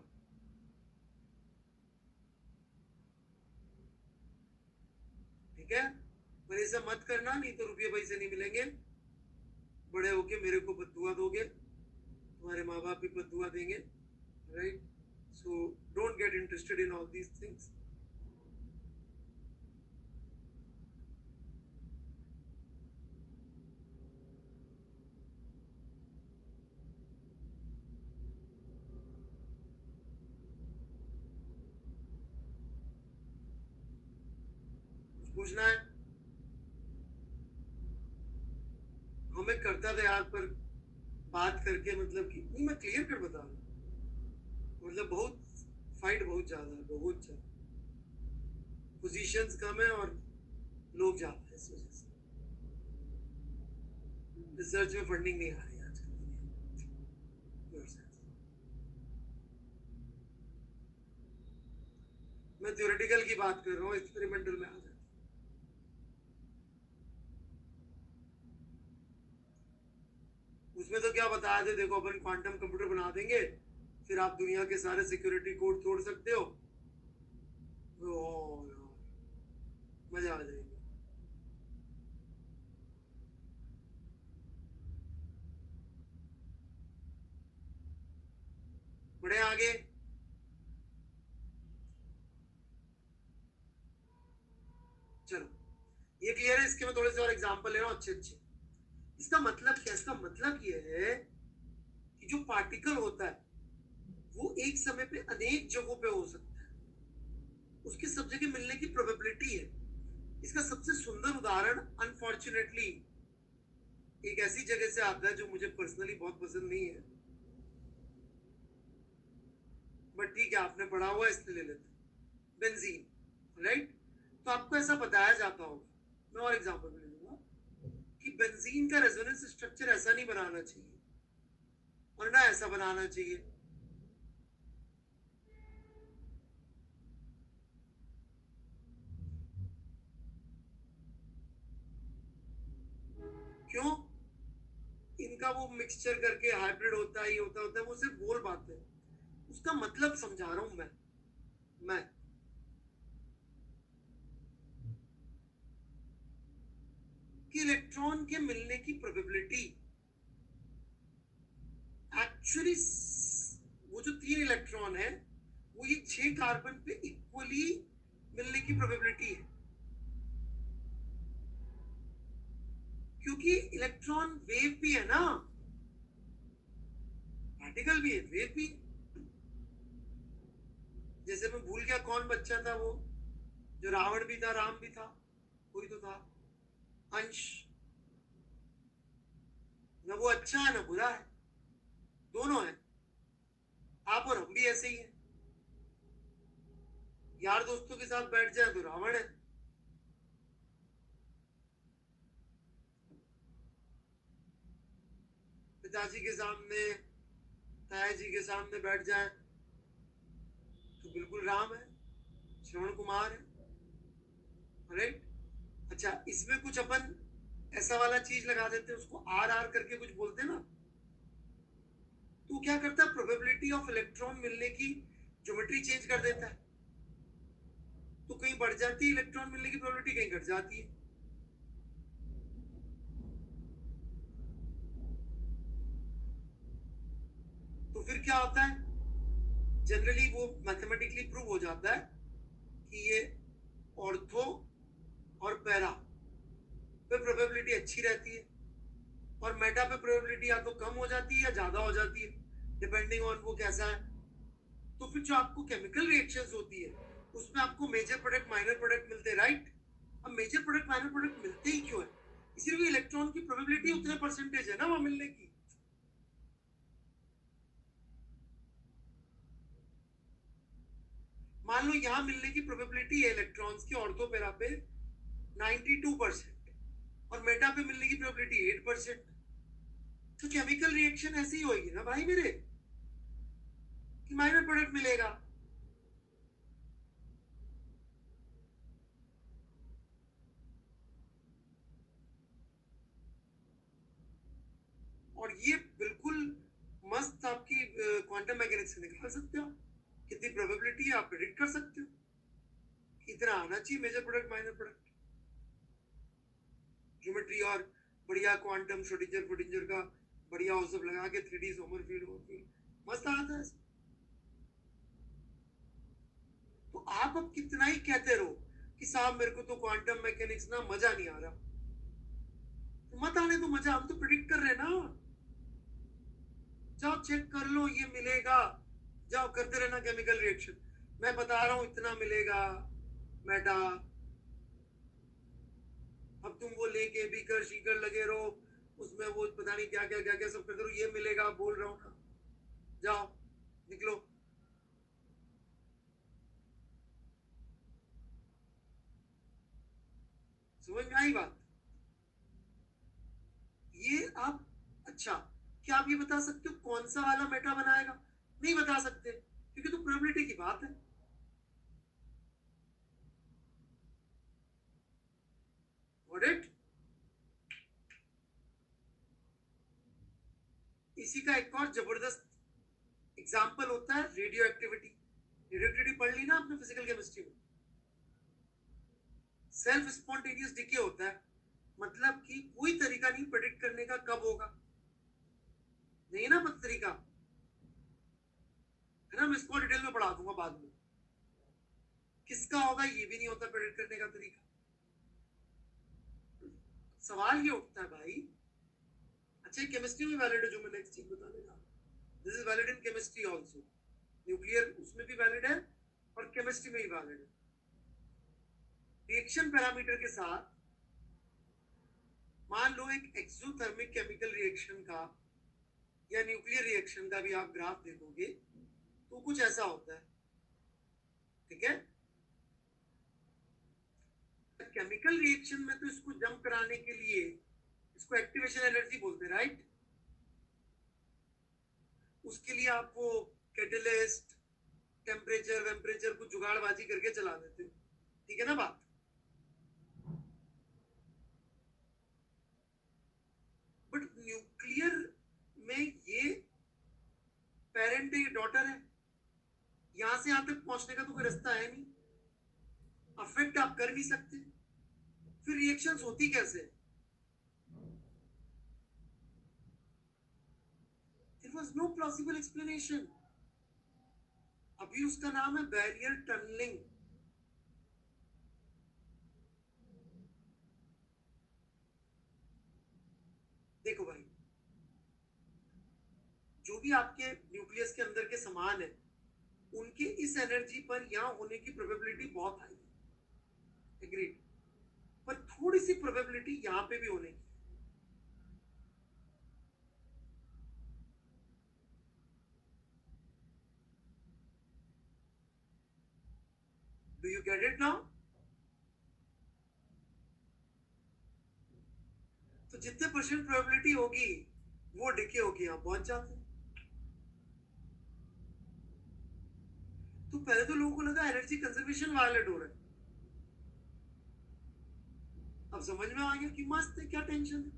ठीक है, पर ऐसा मत करना, नहीं तो रुपये पैसे नहीं मिलेंगे। बड़े होके मेरे को बद्दुआ दोगे, तुम्हारे माँ बाप भी बद्दुआ देंगे, right. So don't get interested in all these things. पूछना है हमें करता था यार, पर बात करके मतलब कि नहीं, मैं क्लियर कर बता रहा हूँ। मतलब बहुत फाइट बहुत ज्यादा है, बहुत ज्यादा। पोजीशंस कम है और लोग ज्यादा है, इस वजह से रिसर्च में फंडिंग नहीं आ रही आजकल दुनिया में। मैं थ्योरेटिकल की बात कर रहा हूँ, एक्सपेरिमेंटल में आ जाए। उसमें तो क्या बताया थे, देखो अपन क्वांटम कंप्यूटर बना देंगे, फिर आप दुनिया के सारे सिक्योरिटी कोड तोड़ सकते हो। मजा आ जाएगी। बड़े आगे चलो, ये क्लियर है। इसके मैं थोड़े से और एग्जांपल ले रहा हूँ अच्छे अच्छे। इसका मतलब क्या, इसका मतलब ये है कि जो पार्टिकल होता है वो एक समय पे अनेक जगहों पे हो सकता है, उसकी सब जगह मिलने की प्रोबेबिलिटी है। इसका सबसे सुंदर उदाहरण अनफॉर्चुनेटली एक ऐसी जगह से आता है जो मुझे पर्सनली बहुत पसंद नहीं है, बट ठीक है आपने पढ़ा हुआ इसलिए ले लेते, बेंजीन, राइट। तो आपको ऐसा बताया जाता होगा, मैं और एग्जांपल ले लूंगा, कि बेंजीन का रेजोनेंस स्ट्रक्चर ऐसा नहीं बनाना चाहिए और ना ऐसा बनाना चाहिए। क्यों? उनका वो मिक्सचर करके हाइब्रिड होता है, ये होता है, वो सिर्फ बोल पाते हैं। उसका मतलब समझा रहा हूं मैं कि इलेक्ट्रॉन के मिलने की प्रोबेबिलिटी एक्चुअली वो जो 3 इलेक्ट्रॉन है वो ये 6 कार्बन पे इक्वली मिलने की प्रोबेबिलिटी है, क्योंकि इलेक्ट्रॉन वेव भी है ना, पार्टिकल भी है, वेव भी। जैसे मैं भूल गया कौन बच्चा था वो, जो रावण भी था, राम भी था, कोई तो था, अंश। ना वो अच्छा है ना बुरा है, दोनों है। आप और हम भी ऐसे ही हैं। यार दोस्तों के साथ बैठ जाए तो रावण है, पिताजी के सामने, ताया जी के सामने बैठ जाए तो बिल्कुल राम है, श्रवण कुमार है, राइट। अच्छा, इसमें कुछ अपन ऐसा वाला चीज लगा देते हैं, उसको आर आर करके कुछ बोलते हैं ना, तो क्या करता है, प्रोबेबिलिटी ऑफ इलेक्ट्रॉन मिलने की ज्योमेट्री चेंज कर देता है। तो कहीं बढ़ जाती है इलेक्ट्रॉन मिलने की प्रोबेबिलिटी, कहीं घट जाती है। तो फिर क्या होता है, जनरली वो मैथमेटिकली प्रूव हो जाता है कि ये ऑर्थो और पैरा पे प्रोबेबिलिटी अच्छी रहती है, और मेटा पे प्रोबेबिलिटी या तो कम हो जाती है या ज्यादा हो जाती है, डिपेंडिंग ऑन वो कैसा है। तो फिर जो आपको केमिकल रिएक्शंस होती है उसमें आपको मेजर प्रोडक्ट माइनर प्रोडक्ट मिलते हैं, राइट। अब मेजर प्रोडक्ट माइनर प्रोडक्ट मिलते ही क्यों है, इसीलिए इलेक्ट्रॉन की प्रोबेबिलिटी उतने परसेंटेज है ना वहां मिलने की। मान लो यहां मिलने की प्रोबेबिलिटी है इलेक्ट्रॉन्स की ऑर्थो पैरा पे 92% और मेटा पे मिलने की प्रोबेबिलिटी 8%। तो केमिकल रिएक्शन ऐसी ही होगी ना भाई मेरे, कि माइनर प्रोडक्ट मिलेगा। और ये बिल्कुल मस्त आपकी क्वांटम मैकेनिक्स से निकाल सकते हो, कितनी प्रोबेबिलिटी है आप प्रेडिक्ट कर सकते हो, कितना आना चाहिए major product minor product, geometry. और बढ़िया क्वांटम श्रोडिंगर फ्रोडिंगर का बढ़िया वो सब लगा के 3D सोमरफील्ड मस्त आता है। तो आप अब कितना ही कहते रहो कि साहब मेरे को तो क्वांटम मैकेनिक्स ना मजा नहीं आ रहा, तो मत आने तो मजा, हम तो प्रिडिक्ट कर रहे हैं ना। जाओ चेक कर लो, ये मिलेगा, जाओ करते रहना केमिकल रिएक्शन। मैं बता रहा हूं इतना मिलेगा मेटा, अब तुम वो लेके बीकर शीकर लगे रहो, उसमें वो पता नहीं क्या क्या क्या क्या सब करते रहो, ये मिलेगा बोल रहा हूं ना। जाओ निकलो। समझ में आई बात? ये आप, अच्छा क्या आप ये बता सकते हो कौन सा वाला मेटा बनाएगा? नहीं बता सकते, क्योंकि तो प्रोबेबिलिटी की बात है। Got it? इसी का एक और जबरदस्त एग्जाम्पल होता है रेडियो एक्टिविटी। रेडियो एक्टिविटी पढ़ ली ना आपने फिजिकल केमिस्ट्री में। सेल्फ स्पॉन्टेनियस डिके होता है, मतलब कि कोई तरीका नहीं प्रेडिक्ट करने का कब होगा, नहीं ना पता तरीका है ना। मैं इसको डिटेल में पढ़ा दूंगा बाद में, किसका होगा ये भी नहीं होता प्रेडिक्ट करने का तरीका। सवाल ये उठता है भाई, अच्छा केमिस्ट्री में वैलिड है जो मैं नेक्स्ट चीज बताने जा रहा हूं, this is valid in chemistry also, nuclear उसमें भी वैलिड है और केमिस्ट्री में भी वैलिड है। रिएक्शन पैरामीटर के साथ मान लो एक एक्सोथर्मिक केमिकल रिएक्शन का या न्यूक्लियर रिएक्शन का भी आप ग्राफ देखोगे तो कुछ ऐसा होता है, ठीक है। केमिकल रिएक्शन में तो इसको जंप कराने के लिए इसको एक्टिवेशन एनर्जी बोलते हैं, राइट। उसके लिए आप वो कैटलिस्ट टेम्परेचर वेम्परेचर को जुगाड़बाजी करके चला देते हो, ठीक है ना बात। बट न्यूक्लियर से यहां तक पहुंचने का तो कोई रास्ता है नहीं, अफेक्ट आप कर नहीं सकते, फिर रिएक्शंस होती कैसे? There was no plausible explanation. अभी उसका नाम है बैरियर टनलिंग। देखो भाई, जो भी आपके न्यूक्लियस के अंदर के सामान है, उनके इस एनर्जी पर यहां होने की प्रोबेबिलिटी बहुत हाई है, एग्रीड, पर थोड़ी सी प्रोबेबिलिटी यहां पे भी होने की। Do you get it now? तो जितने परसेंट प्रोबेबिलिटी होगी वो डिके होके यहां पहुंच जाते हैं। तो पहले तो लोगों को लगा एनर्जी कंजर्वेशन वायलेट हो रहा है, अब समझ में आ गया कि मस्त है, क्या टेंशन है,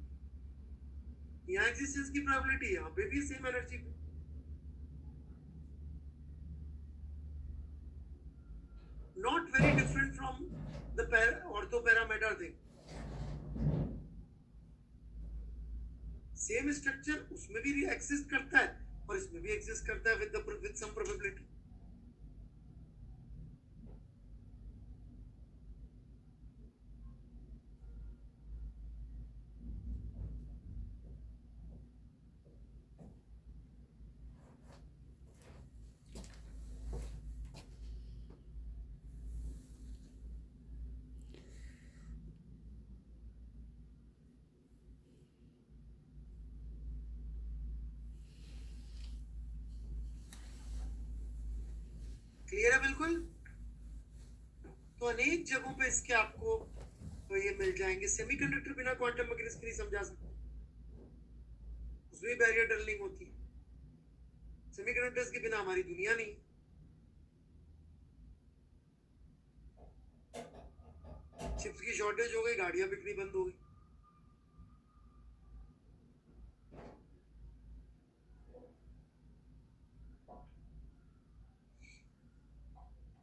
यहाँ एग्जिस्टेंस की प्रोबेबिलिटी यहाँ पे भी सेम एनर्जी पे। Not very different from the ortho parameter thing, same structure, उसमें भी एग्जिस्ट करता है और इसमें भी एग्जिस्ट करता है विद सम प्रोबेबिलिटी। क्लियर है बिल्कुल? तो अनेक जगहों पे इसके आपको तो ये मिल जाएंगे। सेमीकंडक्टर बिना क्वांटम मैकेनिक्स नहीं समझा सकते, उसमें बैरियर टनलिंग होती है। सेमीकंडक्टर्स के बिना हमारी दुनिया नहीं। चिप्स की शॉर्टेज हो गई, गाड़ियां बिकनी बंद हो गई।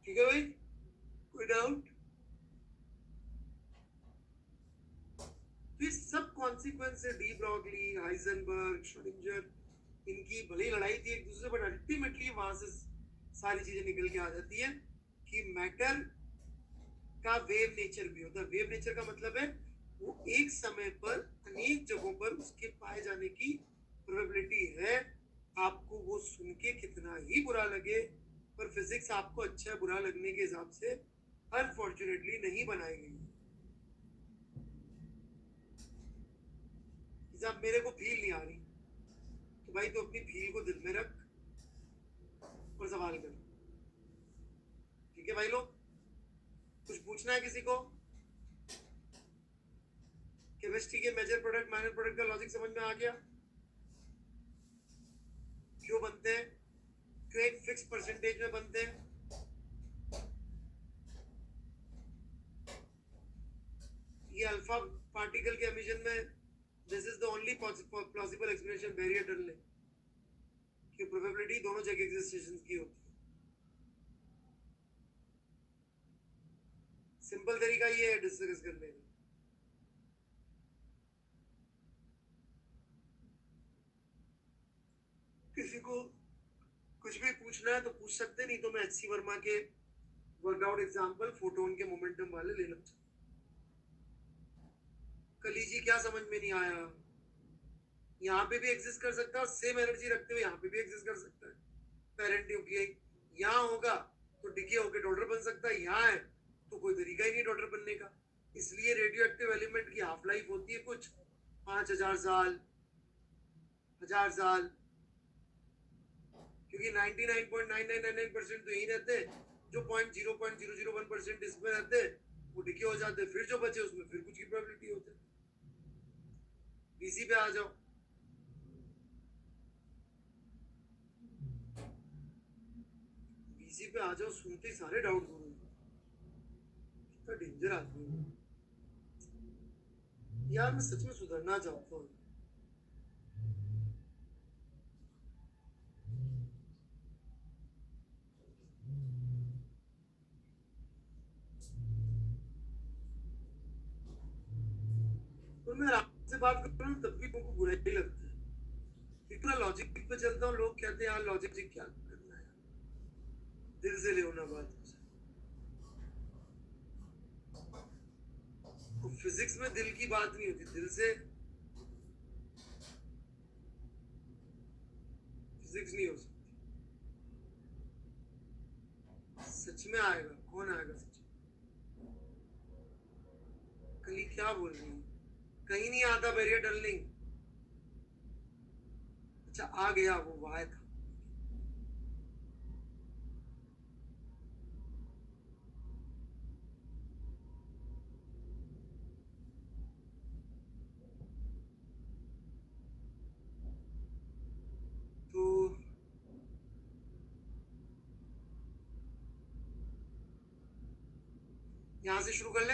ठीक है भाई, कोई डाउट? तो ये सब कॉन्सिक्वेंस है डी ब्रॉगली, हाइजेनबर्ग, श्रोडिंगर, इनकी भले लड़ाई थी एक दूसरे पर, अल्टीमेटली वहां से सारी चीजें निकल के आ जाती है कि मैटर का वेव नेचर भी होता है। वेव नेचर का मतलब है वो एक समय पर अनेक जगहों पर उसके पाए जाने की प्रोबेबिलिटी है। आपको वो सुन के कितना ही बुरा लगे, पर फिजिक्स आपको अच्छा बुरा लगने के हिसाब से अनफॉर्चुनेटली नहीं बनाई गई। जब मेरे को फील नहीं आ रही तो भाई तो अपनी फील को दिल में रख और सवाल कर। ठीक है भाई लोग, कुछ पूछना है किसी को? केमिस्ट्री के मेजर प्रोडक्ट माइनर प्रोडक्ट का लॉजिक समझ में आ गया? क्यों बनते हैं, क्यों एक फिक्स परसेंटेज में बनते हैं? ये अल्फा पार्टिकल के एमिशन में this is the only plausible explanation barrier tunneling की प्रोबेबिलिटी दोनों जगह एग्जिस्टेशन की होती है। सिंपल तरीका ये है डिस्कस करने का। किसी को कुछ भी पूछना है तो पूछ सकते, नहीं तो मैं एचसी वर्मा के वर्कआउट एग्जांपल फोटोन के मोमेंटम वाले ले लेता। कलीजी क्या समझ में नहीं आया? यहाँ पे भी एग्जिस्ट कर सकता है, सेम एनर्जी रखते हुए यहाँ पे भी एग्जिस्ट कर सकता है। पेरेंट न्यूक्लियस यहाँ होगा तो डिके होकर डॉटर बन सकता है, यहाँ है तो कोई तरीका ही नहीं डॉटर बनने का। इसलिए रेडियो एक्टिव एलिमेंट की हाफ लाइफ होती है कुछ 5000 साल, 1000 साल, क्योंकि 99.9999% तो यही रहते हैं। जो 0.0001% इसमें रहते हैं वो डिके हो जाते हैं, फिर जो बचे उसमें फिर कुछ की प्रोबेबिलिटी होती है। बीसी पे आ जाओ। बीसी पे आ जाओ, सुनते ही सारे डाउट हो रहे। कितना डेंजर आदमी है यार, मैं सच में सुधरना चाहता हूँ। और मैं आपसे से बात कर रहा हूँ तब भी लोगों को बुरा ही लगता है। इतना लॉजिक पे चलता हूँ, लोग कहते हैं यार लॉजिक से क्या करना है, दिल से ले ना बात। तो फिजिक्स में दिल की बात नहीं होती, दिल से फिजिक्स नहीं हो सकती। सच में आएगा, कौन आएगा सच में? कली क्या बोल रही है, कहीं नहीं आता बैरियर टनलिंग। अच्छा आ गया, वो वाय था। तो यहां से शुरू कर ले।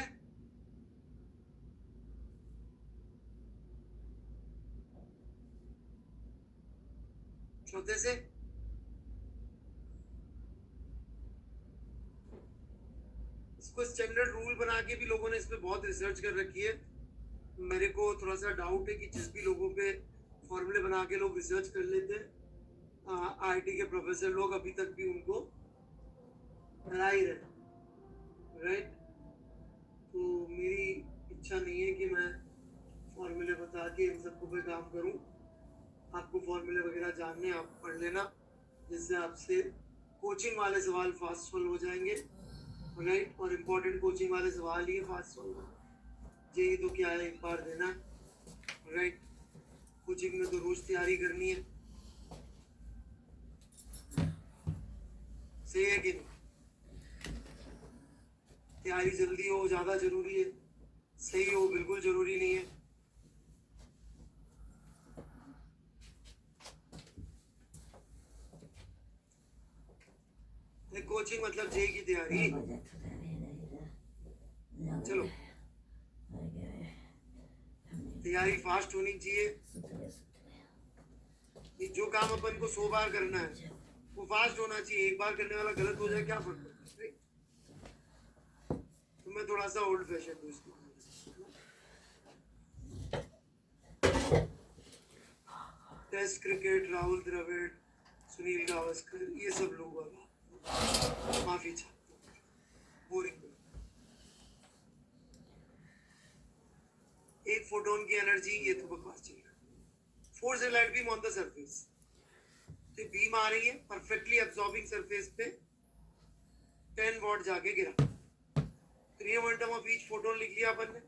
चौथे से इसको स्टैंडर्ड रूल बना के भी लोगों ने इस पे बहुत रिसर्च कर रखी है। मेरे को थोड़ा सा डाउट है कि जिस भी लोगों पे फॉर्मूले बना के लोग रिसर्च कर लेते हैं, आईआईटी के प्रोफेसर लोग अभी तक भी उनको हरा ही रहे, राइट। तो मेरी इच्छा नहीं है कि मैं फॉर्मूले बता के इन सबको पे काम करूं। आपको फॉर्मूले वगैरह जानने, आप पढ़ लेना, जिससे आपसे कोचिंग वाले सवाल फास्ट सॉल्व हो जाएंगे, राइट। और इम्पोर्टेंट कोचिंग वाले सवाल ही फास्ट सॉल्व हो। जेई तो क्या है, एक बार देना, राइट। कोचिंग में तो रोज तैयारी करनी है, सही है कि नहीं? तैयारी जल्दी हो ज्यादा जरूरी है, सही हो बिल्कुल जरूरी नहीं है। कोचिंग मतलब जेई की तैयारी। चलो तैयारी फास्ट होनी चाहिए। जो काम अपन को 100 बार करना है वो फास्ट होना चाहिए। एक बार करने वाला गलत हो जाए क्या फर्क पड़ता है? तो मैं थोड़ा सा ओल्ड फैशन हूँ इसको। टेस्ट क्रिकेट, राहुल द्रविड़, सुनील गावस्कर, ये सब लोग वाला माफी चाहता हूँ, बोरिंग। एक फोटोन की एनर्जी, ये तो बकवास चल रहा है। Force A light beam on the surface, तो बीम आ रही है परफेक्टली एब्जॉर्बिंग सरफेस पे, 10 वॉट जाके गिरा। तो ये मोमेंटम ऑफ ईच फोटोन लिख लिया अपन ने,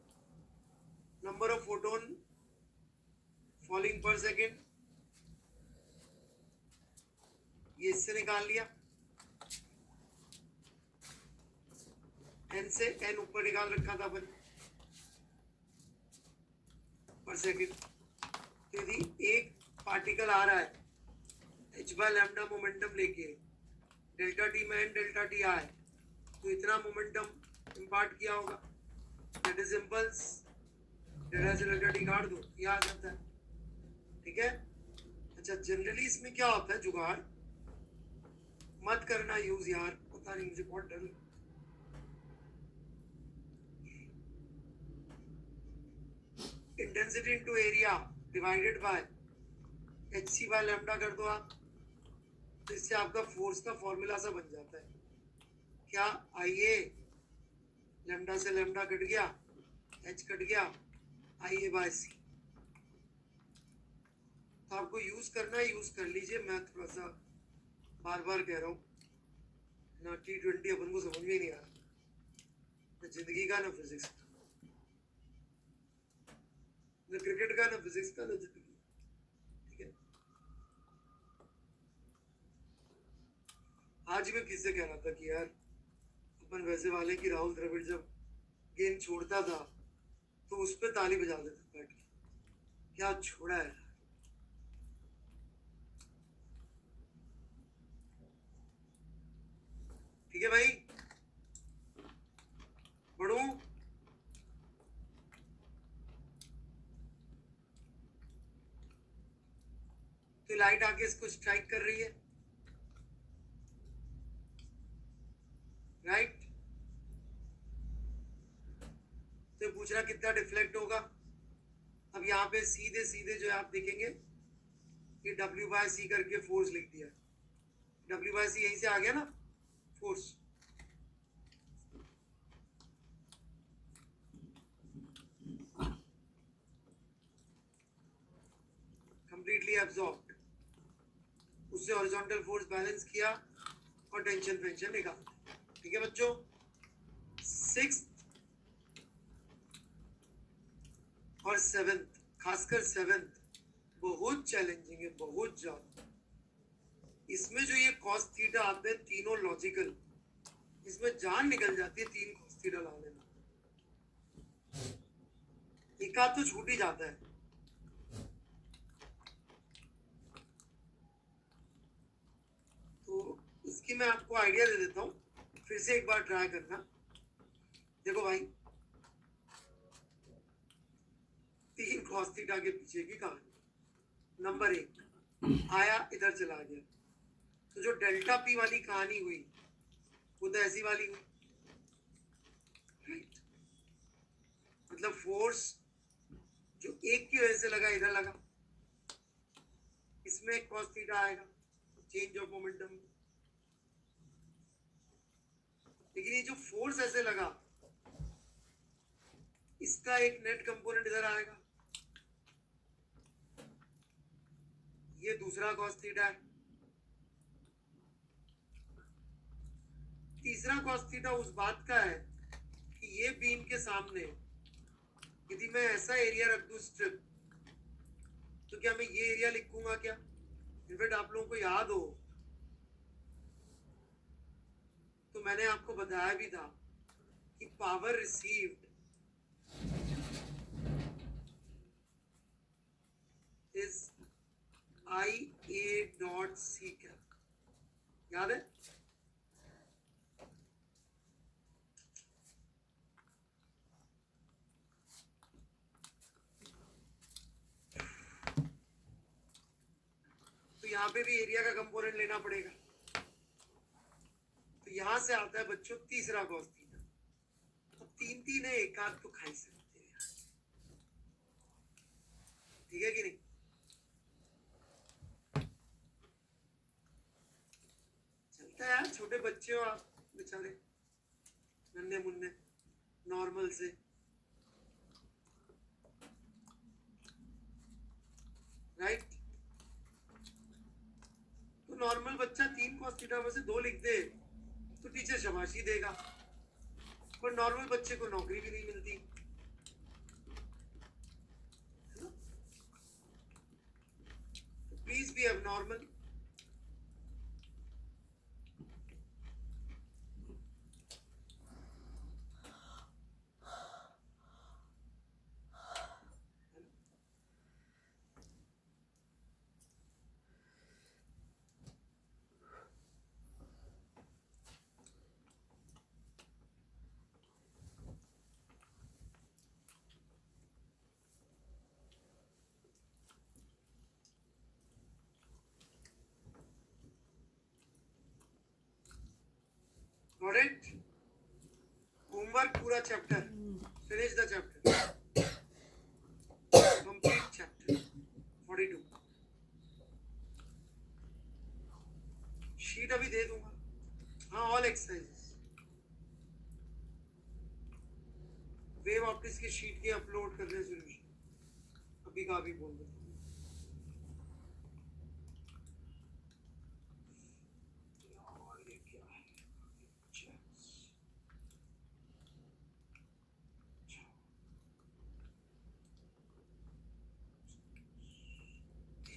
नंबर ऑफ फोटोन फॉलिंग पर सेकेंड, ये इससे निकाल लिया। एन से एन ऊपर निकाल रखा था अपन पर सेकेंड। तो यदि एक पार्टिकल आ रहा है h बाय लैम्डा मोमेंटम लेके, डेल्टा टी में एन डेल्टा टी आए, तो इतना मोमेंटम इंपार्ट किया होगा, दैट इज इंपल्स। डेल्टा से डेल्टा टी काट दो, ये आ जाता है, ठीक है। अच्छा जनरली इसमें क्या होता है, जुगाड़ मत करना यूज यार, पता नहीं मुझे बहुत डर। Intensity into area divided by hc by lambda कर दो आप, तो इससे आपका फोर्स का फॉर्मूला सा बन जाता है। क्या IA लैम्डा से लैम्डा कट गया, h कट गया, IA बाय c। तो आपको यूज करना, यूज कर लीजिए। मैं थोड़ा सा बार बार कह रहा हूँ ना, T20 अपन को समझ में नहीं आ रहा, ना जिंदगी का, ना फिजिक्स का, ना क्रिकेट का, ना फिजिक्स का, ना जिंदगी, ठीक है। आज मैं किससे कह रहा था कि यार अपन वैसे वाले कि राहुल द्रविड़ जब गेंद छोड़ता था तो उस पर ताली बजा देता बैठ के, क्या छोड़ा है। ठीक है भाई, बढ़ू। तो लाइट आके इसको स्ट्राइक कर रही है, थीटा कितना डिफ्लेक्ट होगा? अब यहाँ पे सीधे सीधे जो है आप देखेंगे कि W बाय सी करके फोर्स लिख दिया। W बाय सी यहीं से आ गया ना, फोर्स। कंप्लीटली एब्जॉर्ब्ड, उससे हॉरिजॉन्टल फोर्स बैलेंस किया और टेंशन पेंशन निकाल। ठीक है बच्चों, 6th और 7th, खासकर 7th बहुत चैलेंजिंग है, बहुत ज्यादा। इसमें जो ये कॉस थीटा आते हैं तीनों लॉजिकल, इसमें जान निकल जाती है 3 कॉस थीटा लाने में। एक आध तो छूट ही जाता है। तो इसकी मैं आपको आइडिया दे देता हूँ, फिर से एक बार ट्राई करना। देखो भाई, 3 कॉस थीटा के पीछे की कहानी। नंबर 1, आया इधर चला गया, तो जो डेल्टा पी वाली कहानी हुई वो तो ऐसी वाली हुई, राइट? मतलब फोर्स जो एक की वजह से लगा इधर लगा, इसमें एक कॉस थीटा आएगा, चेंज ऑफ मोमेंटम। लेकिन ये जो फोर्स ऐसे लगा, इसका एक नेट कंपोनेंट इधर आएगा, ये दूसरा कॉस थीटा है। तीसरा कॉस थीटा उस बात का है कि ये बीम के सामने यदि मैं ऐसा एरिया रख दूं स्ट्रिप, तो क्या मैं ये एरिया लिखूंगा क्या? इनफैक्ट आप लोगों को याद हो तो मैंने आपको बताया भी था कि power received is IA dot C cap, याद है? तो यहाँ पे भी एरिया का कंपोनेंट लेना पड़ेगा। तो यहां से आता है बच्चों तीसरा कॉस थीटा। अब 3 है, एक आध तो खा ही सकते हैं यार, ठीक है कि नहीं? चलता है यार, छोटे बच्चे हो आप बेचारे, नन्हे मुन्ने, नॉर्मल से। राइट? तो नॉर्मल बच्चा 3 कॉस थीटा में से 2 लिख दे तो टीचर शाबाशी देगा, पर नॉर्मल बच्चे को नौकरी भी नहीं मिलती। प्लीज बी अब नॉर्मल। Got it? Homework पूरा chapter, finish the chapter, complete chapter 42। Sheet अभी दे दूंगा, हाँ, ऑल एक्सरसाइजेस वेव ऑप्टिक्स की शीट के अपलोड कर रहे सोल्यूशन, अभी का अभी बोल देता हूँ।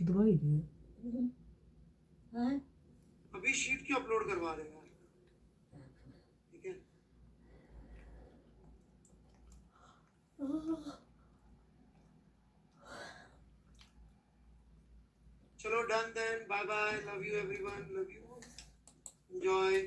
दवाई है हाँ? अभी शीट की अपलोड करवा रहे हैं यार, ठीक है? चलो done then, bye bye, love you everyone, love you, enjoy.